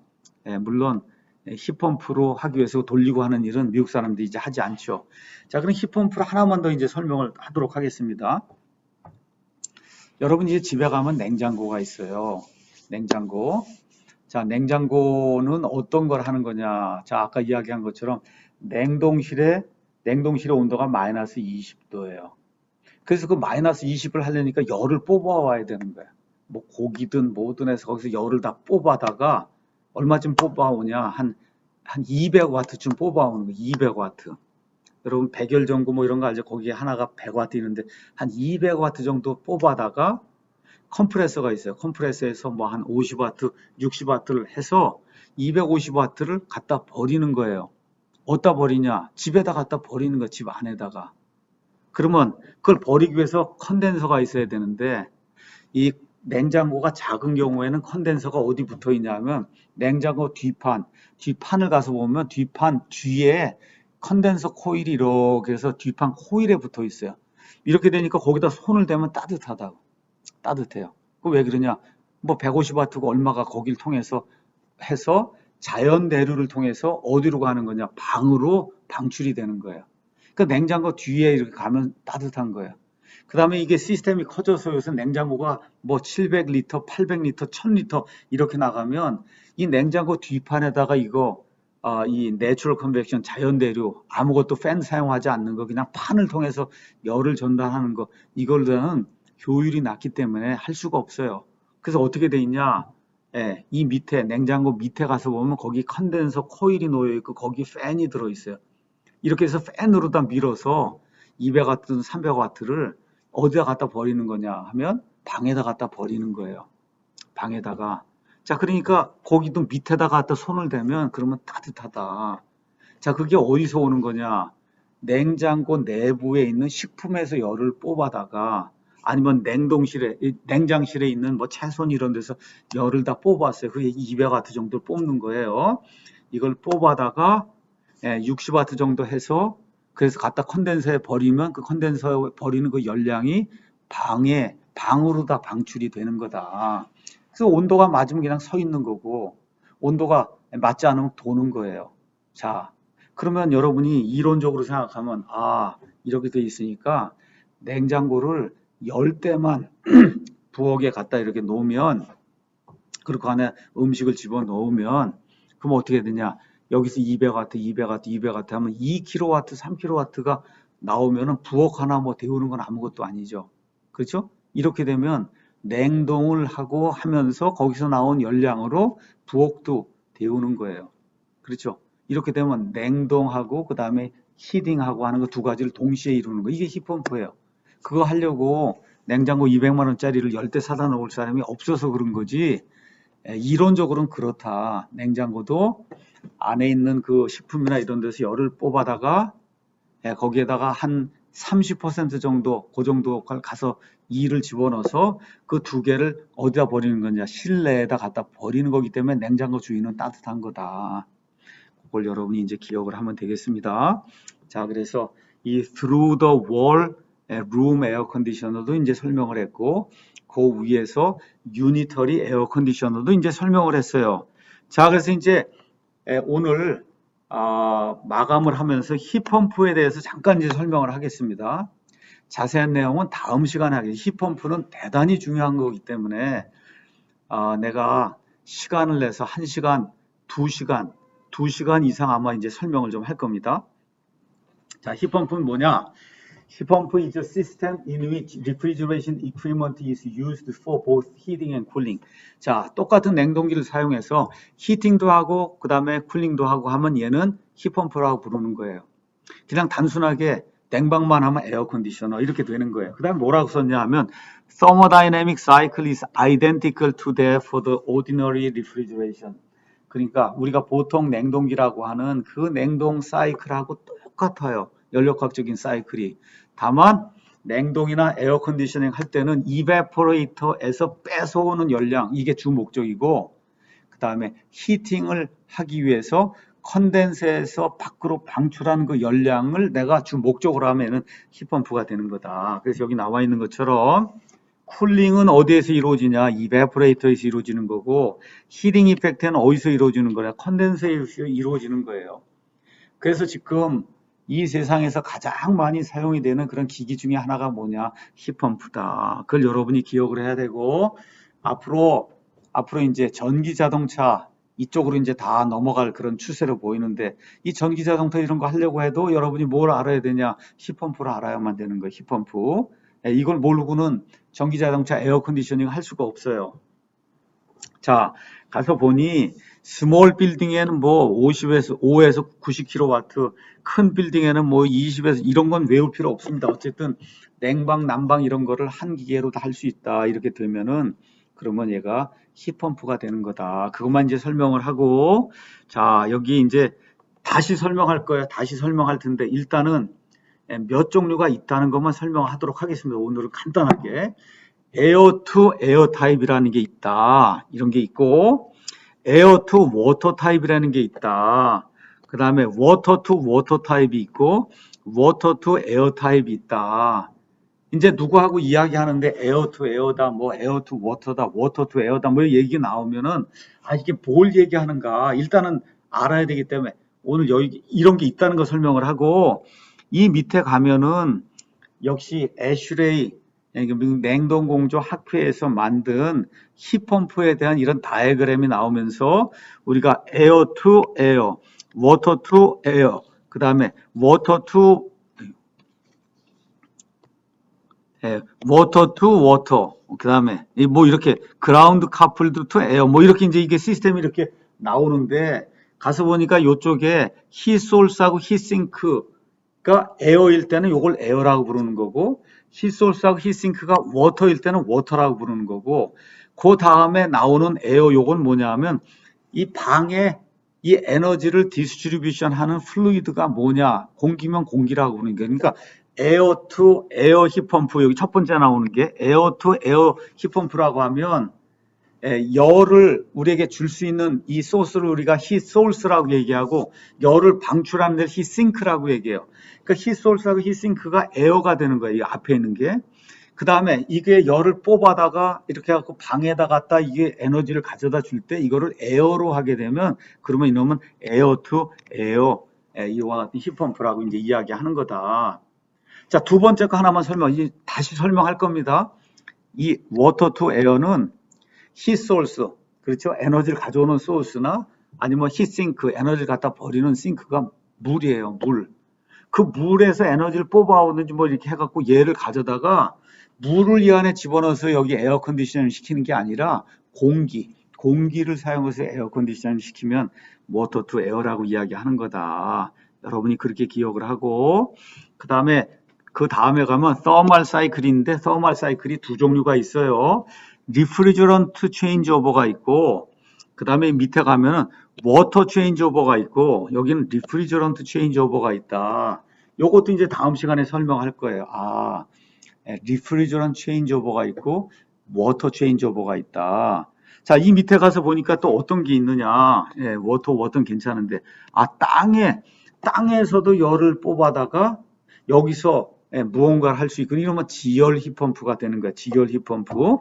물론 히펌프로 하기 위해서 돌리고 하는 일은 미국 사람들이 이제 하지 않죠. 자, 그럼 히펌프로 하나만 더 이제 설명을 하도록 하겠습니다. 여러분 이제 집에 가면 냉장고가 있어요. 냉장고. 자, 냉장고는 어떤 걸 하는 거냐? 자, 아까 이야기한 것처럼 냉동실의 온도가 마이너스 20도예요. 그래서 그 마이너스 20을 하려니까 열을 뽑아와야 되는 거야. 뭐 고기든 뭐든 해서 거기서 열을 다 뽑아다가 얼마쯤 뽑아오냐? 한 200와트쯤 뽑아오는 거. 200와트. 여러분 백열전구 뭐 이런 거 알죠? 거기에 하나가 100와트 있는데 한 200와트 정도 뽑아다가 컴프레서가 있어요. 컴프레서에서 뭐 한 50와트, 60와트를 해서 250와트를 갖다 버리는 거예요. 어디다 버리냐? 집에다 갖다 버리는 거, 집 안에다가. 그러면 그걸 버리기 위해서 컨덴서가 있어야 되는데 이 냉장고가 작은 경우에는 컨덴서가 어디 붙어 있냐면 냉장고 뒷판을 가서 보면 뒷판 뒤에 컨덴서 코일이 이렇게 해서 뒷판 코일에 붙어 있어요. 이렇게 되니까 거기다 손을 대면 따뜻해요. 그 왜 그러냐? 뭐 150와트가 얼마가 거길 통해서 해서 자연 대류를 통해서 어디로 가는 거냐? 방으로 방출이 되는 거예요. 그 냉장고 뒤에 이렇게 가면 따뜻한 거예요. 그 다음에 이게 시스템이 커져서 요새 냉장고가 뭐 700리터, 800리터, 1000리터 이렇게 나가면 이 냉장고 뒷판에다가 이거 이 내추럴 컨벡션 자연대로 아무것도 팬 사용하지 않는 거 그냥 판을 통해서 열을 전달하는 거 이걸로는 효율이 낮기 때문에 할 수가 없어요. 그래서 어떻게 돼 있냐? 예, 이 밑에 냉장고 밑에 가서 보면 거기 컨덴서 코일이 놓여 있고 거기 팬이 들어 있어요. 이렇게 해서 팬으로 다 밀어서 200와트든 300와트를 어디다 갖다 버리는 거냐 하면 방에다 갖다 버리는 거예요. 방에다가. 자, 그러니까 거기도 밑에다 갖다 손을 대면 그러면 따뜻하다. 자, 그게 어디서 오는 거냐? 냉장고 내부에 있는 식품에서 열을 뽑아다가 아니면 냉장실에 있는 뭐 채소나 이런 데서 열을 다 뽑았어요. 그게 200와트 정도 뽑는 거예요. 이걸 뽑아다가 60와트 정도 해서 그래서 갖다 컨덴서에 버리면 그 컨덴서에 버리는 그 열량이 방으로 다 방출이 되는 거다. 그래서 온도가 맞으면 그냥 서 있는 거고 온도가 맞지 않으면 도는 거예요. 자, 그러면 여러분이 이론적으로 생각하면 이렇게 돼 있으니까 냉장고를 열 때만 부엌에 갖다 이렇게 놓으면 그리고 그 안에 음식을 집어넣으면 그럼 어떻게 되냐? 여기서 200와트, 200와트, 200와트 하면 2kW, 3kW가 나오면은 부엌 하나 뭐 데우는 건 아무것도 아니죠. 그렇죠? 이렇게 되면 냉동을 하고 하면서 거기서 나온 열량으로 부엌도 데우는 거예요. 그렇죠? 이렇게 되면 냉동하고 그 다음에 히딩하고 하는 거 두 가지를 동시에 이루는 거. 이게 히트펌프예요. 그거 하려고 냉장고 200만 원짜리를 10대 사다 놓을 사람이 없어서 그런 거지. 이론적으로는 그렇다. 냉장고도 안에 있는 그 식품이나 이런 데서 열을 뽑아다가 거기에다가 한 30% 정도 그 정도 가서 이를 집어넣어서 그 두 개를 어디다 버리는 거냐 실내에다 갖다 버리는 거기 때문에 냉장고 주인은 따뜻한 거다. 그걸 여러분이 이제 기억을 하면 되겠습니다. 자, 그래서 이 through the wall room air conditioner도 이제 설명을 했고 그 위에서 unitary air conditioner도 이제 설명을 했어요. 자, 그래서 이제 오늘 마감을 하면서 힙펌프에 대해서 잠깐 이제 설명을 하겠습니다. 자세한 내용은 다음 시간에 하겠습니다. 힙펌프는 대단히 중요한 거기 때문에 내가 시간을 내서 1시간, 2시간, 2시간 이상 아마 이제 설명을 좀 할 겁니다. 자, 힙펌프는 뭐냐? 힙펌프 is a system in which refrigeration equipment is used for both heating and cooling. 자, 똑같은 냉동기를 사용해서 히팅도 하고 그 다음에 쿨링도 하고 하면 얘는 힙펌프라고 부르는 거예요. 그냥 단순하게 냉방만 하면 에어컨디셔너 이렇게 되는 거예요. 그 다음에 뭐라고 썼냐 하면 thermodynamic cycle is identical to that for the ordinary refrigeration. 그러니까 우리가 보통 냉동기라고 하는 그 냉동 사이클하고 똑같아요. 연력학적인 사이클이. 다만 냉동이나 에어컨디셔닝 할 때는 이베포레이터에서 뺏어오는 열량 이게 주 목적이고 그 다음에 히팅을 하기 위해서 컨덴서에서 밖으로 방출하는 그 열량을 내가 주 목적으로 하면은 힙펌프가 되는 거다. 그래서 여기 나와 있는 것처럼 쿨링은 어디에서 이루어지냐? 이베포레이터에서 이루어지는 거고 히팅 이펙트는 어디서 이루어지는 거냐? 컨덴서에서 이루어지는 거예요. 그래서 지금 이 세상에서 가장 많이 사용이 되는 그런 기기 중에 하나가 뭐냐? 힙펌프다. 그걸 여러분이 기억을 해야 되고 앞으로 이제 전기 자동차 이쪽으로 이제 다 넘어갈 그런 추세로 보이는데 이 전기 자동차 이런 거 하려고 해도 여러분이 뭘 알아야 되냐? 힙펌프를 알아야만 되는 거예요. 힙펌프. 이걸 모르고는 전기 자동차 에어컨디셔닝 할 수가 없어요. 자, 가서 보니 스몰 빌딩에는 뭐 5에서 90kW, 큰 빌딩에는 뭐 20에서 이런 건 외울 필요 없습니다. 어쨌든 냉방, 난방 이런 거를 한 기계로 다 할 수 있다. 이렇게 되면은 그러면 얘가 힙펌프가 되는 거다. 그것만 이제 설명을 하고 자, 여기 이제 다시 설명할 거예요. 다시 설명할 텐데 일단은 몇 종류가 있다는 것만 설명하도록 하겠습니다. 오늘은 간단하게. 에어 투 에어 타입이라는 게 있다. 이런 게 있고 에어 투 워터 타입이라는 게 있다. 그 다음에 워터 투 워터 타입이 있고 워터 투 에어 타입이 있다. 이제 누구하고 이야기하는데 에어 투 에어다, 뭐 에어 투 워터다, 워터 투 에어다, 뭐 얘기 나오면은 이게 뭘 얘기하는가 일단은 알아야 되기 때문에 오늘 여기 이런 게 있다는 거 설명을 하고 이 밑에 가면은 역시 애슐레이 냉동공조 학회에서 만든 히펌프에 대한 이런 다이어그램이 나오면서 우리가 에어 투 에어, 워터 투 에어, 그 다음에 워터 투 워터 투 워터, 그 다음에 뭐 이렇게 그라운드 카플드 투 에어, 뭐 이렇게 이제 이게 시스템이 이렇게 나오는데 가서 보니까 요쪽에 히솔스하고 히싱크가 에어일 때는 요걸 에어라고 부르는 거고, 히솔스하고 히싱크가 워터일 때는 워터라고 부르는 거고, 그 다음에 나오는 에어 요건 뭐냐면 이 방에 이 에너지를 디스트리뷰션 하는 플루이드가 뭐냐? 공기면 공기라고 부르는 거예요. 그러니까 에어 투 에어 힙펌프, 여기 첫 번째 나오는 게 에어 투 에어 힙펌프라고 하면 열을 우리에게 줄 수 있는 이 소스를 우리가 히소스라고 얘기하고, 열을 방출하는 데를 히싱크라고 얘기해요. 그러니까 히소스하고 히싱크가 에어가 되는 거예요. 이 앞에 있는 게. 그 다음에 이게 열을 뽑아다가 이렇게 해갖고 방에다 갖다 이게 에너지를 가져다 줄 때 이거를 에어로 하게 되면, 그러면 이놈은 에어 투 에어, 이와 같은 힙펌프라고 이제 이야기하는 거다. 자, 두 번째 거 하나만 다시 설명할 겁니다. 이 워터 투 에어는 히소스, 그렇죠? 에너지를 가져오는 소스나 아니면 히싱크, 에너지를 갖다 버리는 싱크가 물이에요, 물. 그 물에서 에너지를 뽑아오는지 뭐 이렇게 해갖고 얘를 가져다가 물을 이 안에 집어넣어서 여기 에어 컨디션을 시키는 게 아니라 공기를 사용해서 에어 컨디션을 시키면 워터 투 에어라고 이야기하는 거다. 여러분이 그렇게 기억을 하고, 그 다음에 가면 서멀 사이클인데, 서멀 사이클이 두 종류가 있어요. 리프리저런트 체인지오버가 있고, 그 다음에 밑에 가면은 워터 체인지오버가 있고, 여기는 리프리저런트 체인지오버가 있다. 요것도 이제 다음 시간에 설명할 거예요. 리프리저런트 체인지오버가 있고 워터 체인지오버가 있다. 자, 이 밑에 가서 보니까 또 어떤 게 있느냐. 워터는 괜찮은데, 땅에서도 열을 뽑아다가 여기서 무언가를 할 수 있고, 이러면 지열 힙펌프가 되는 거야. 지열 힙펌프.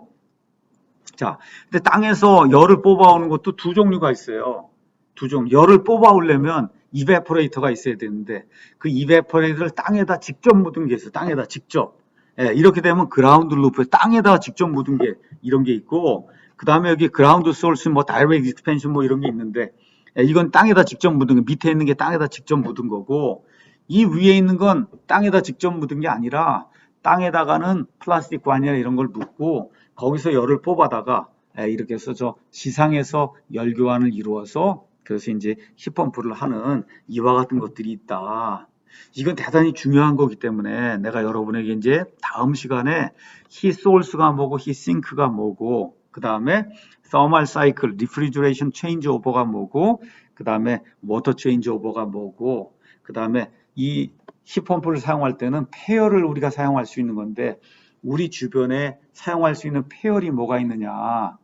자, 근데 땅에서 열을 뽑아오는 것도 두 종류가 있어요. 두 종류. 열을 뽑아오려면 이베포레이터가 있어야 되는데, 그 이베포레이터를 땅에다 직접 묻은 게 있어요. 땅에다 직접. 이렇게 되면 그라운드 루프, 땅에다 직접 묻은 게 이런 게 있고, 그 다음에 여기 그라운드 소스, 뭐 다이렉트 익스펜션 뭐 이런 게 있는데, 이건 땅에다 직접 묻은 거, 밑에 있는 게 땅에다 직접 묻은 거고, 이 위에 있는 건 땅에다 직접 묻은 게 아니라 땅에다가는 플라스틱 관이나 이런 걸 묻고 거기서 열을 뽑아다가 이렇게 해서 저 지상에서 열 교환을 이루어서, 그래서 이제 힙펌프를 하는 이와 같은 것들이 있다. 이건 대단히 중요한 거기 때문에 내가 여러분에게 이제 다음 시간에 히소스가 뭐고 히싱크가 뭐고, 그 다음에 서멀 사이클, 리프리저레이션 체인지 오버가 뭐고, 그 다음에 워터 체인지 오버가 뭐고, 그 다음에 이 힙펌프를 사용할 때는 폐열을 우리가 사용할 수 있는 건데, 우리 주변에 사용할 수 있는 폐열이 뭐가 있느냐.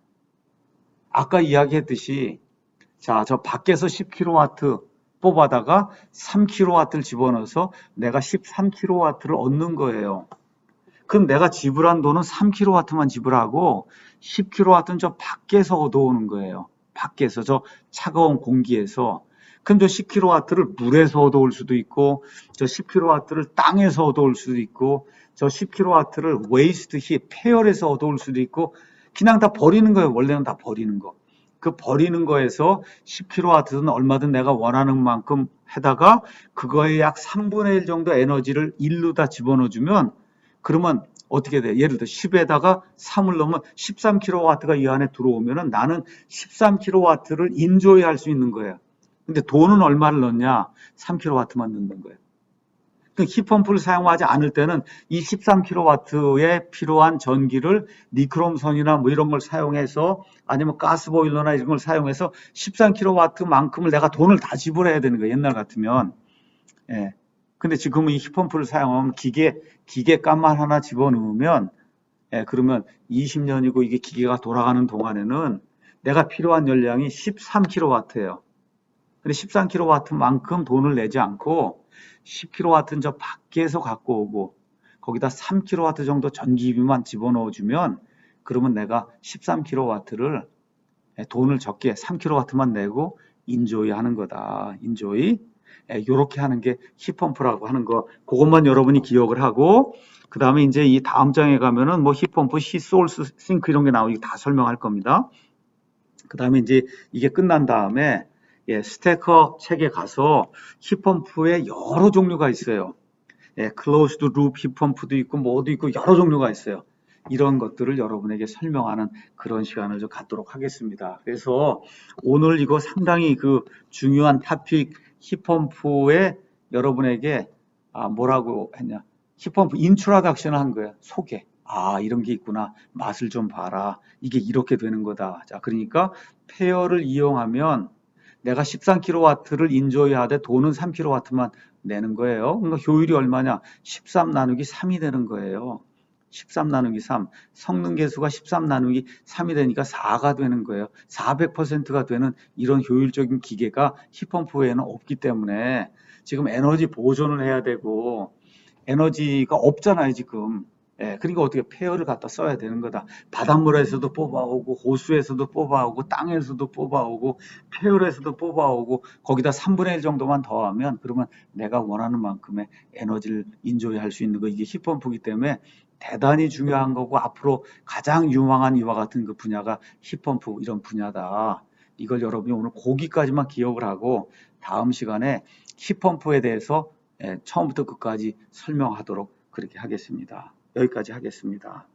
아까 이야기했듯이, 자, 저 밖에서 10kW 뽑아다가 3kW를 집어넣어서 내가 13kW를 얻는 거예요. 그럼 내가 지불한 돈은 3kW만 지불하고 10kW는 저 밖에서 얻어오는 거예요. 밖에서, 저 차가운 공기에서. 그럼 저 10kW를 물에서 얻어올 수도 있고, 저 10kW를 땅에서 얻어올 수도 있고, 저 10kW를 웨이스트 힙, 폐열에서 얻어올 수도 있고, 그냥 다 버리는 거예요. 원래는 다 버리는 거. 그 버리는 거에서 10kW든 얼마든 내가 원하는 만큼 해다가 그거의 약 3분의 1 정도 에너지를 일로 다 집어넣어주면, 그러면 어떻게 돼? 예를 들어 10에다가 3을 넣으면 13kW가 이 안에 들어오면은 나는 13kW를 인조이할 수 있는 거예요. 근데 돈은 얼마를 넣냐? 3kW만 넣는 거예요. 그 힙펌프를 사용하지 않을 때는 이 13kW에 필요한 전기를 니크롬선이나 뭐 이런 걸 사용해서, 아니면 가스보일러나 이런 걸 사용해서 13kW만큼을 내가 돈을 다 지불해야 되는 거예요. 옛날 같으면. 예. 근데 지금은 이 힙펌프를 사용하면 기계값만 하나 집어넣으면, 그러면 20년이고 이게 기계가 돌아가는 동안에는 내가 필요한 열량이 13kW예요. 근데 13kW만큼 돈을 내지 않고 10kW는 저 밖에서 갖고 오고 거기다 3kW 정도 전기비만 집어넣어주면, 그러면 내가 13kW를 돈을 적게 3kW만 내고 인조이 하는 거다. 인조이. 요렇게 하는 게 힙펌프라고 하는 거, 그것만 여러분이 기억을 하고, 그 다음에 이제 이 다음 장에 가면은 뭐 힙펌프, 시소울스 싱크 이런 게 나오고 다 설명할 겁니다. 그 다음에 이제 이게 끝난 다음에 스테커 책에 가서 힙펌프에 여러 종류가 있어요. 클로즈드 루프 힙펌프도 있고 뭐도 있고 여러 종류가 있어요. 이런 것들을 여러분에게 설명하는 그런 시간을 좀 갖도록 하겠습니다. 그래서 오늘 이거 상당히 그 중요한 토픽 힙펌프에 여러분에게 뭐라고 했냐, 힙펌프 인트로덕션 한 거예요. 소개. 이런 게 있구나. 맛을 좀 봐라. 이게 이렇게 되는 거다. 자, 그러니까 페어를 이용하면 내가 13kW를 인조이하되 돈은 3kW만 내는 거예요. 그러니까 효율이 얼마냐? 13 나누기 3이 되는 거예요. 13 나누기 3. 성능 계수가 13 나누기 3이 되니까 4가 되는 거예요. 400%가 되는 이런 효율적인 기계가 힙펌프에는 없기 때문에 지금 에너지 보존을 해야 되고 에너지가 없잖아요, 지금. 그러니까 어떻게 폐열을 갖다 써야 되는 거다. 바닷물에서도 뽑아오고, 호수에서도 뽑아오고, 땅에서도 뽑아오고, 폐열에서도 뽑아오고, 거기다 3분의 1 정도만 더하면, 그러면 내가 원하는 만큼의 에너지를 인조할 수 있는 거, 이게 힙펌프이기 때문에 대단히 중요한 거고, 앞으로 가장 유망한 이와 같은 그 분야가 힙펌프 이런 분야다. 이걸 여러분이 오늘 거기까지만 기억을 하고, 다음 시간에 힙펌프에 대해서 처음부터 끝까지 설명하도록 그렇게 하겠습니다. 여기까지 하겠습니다.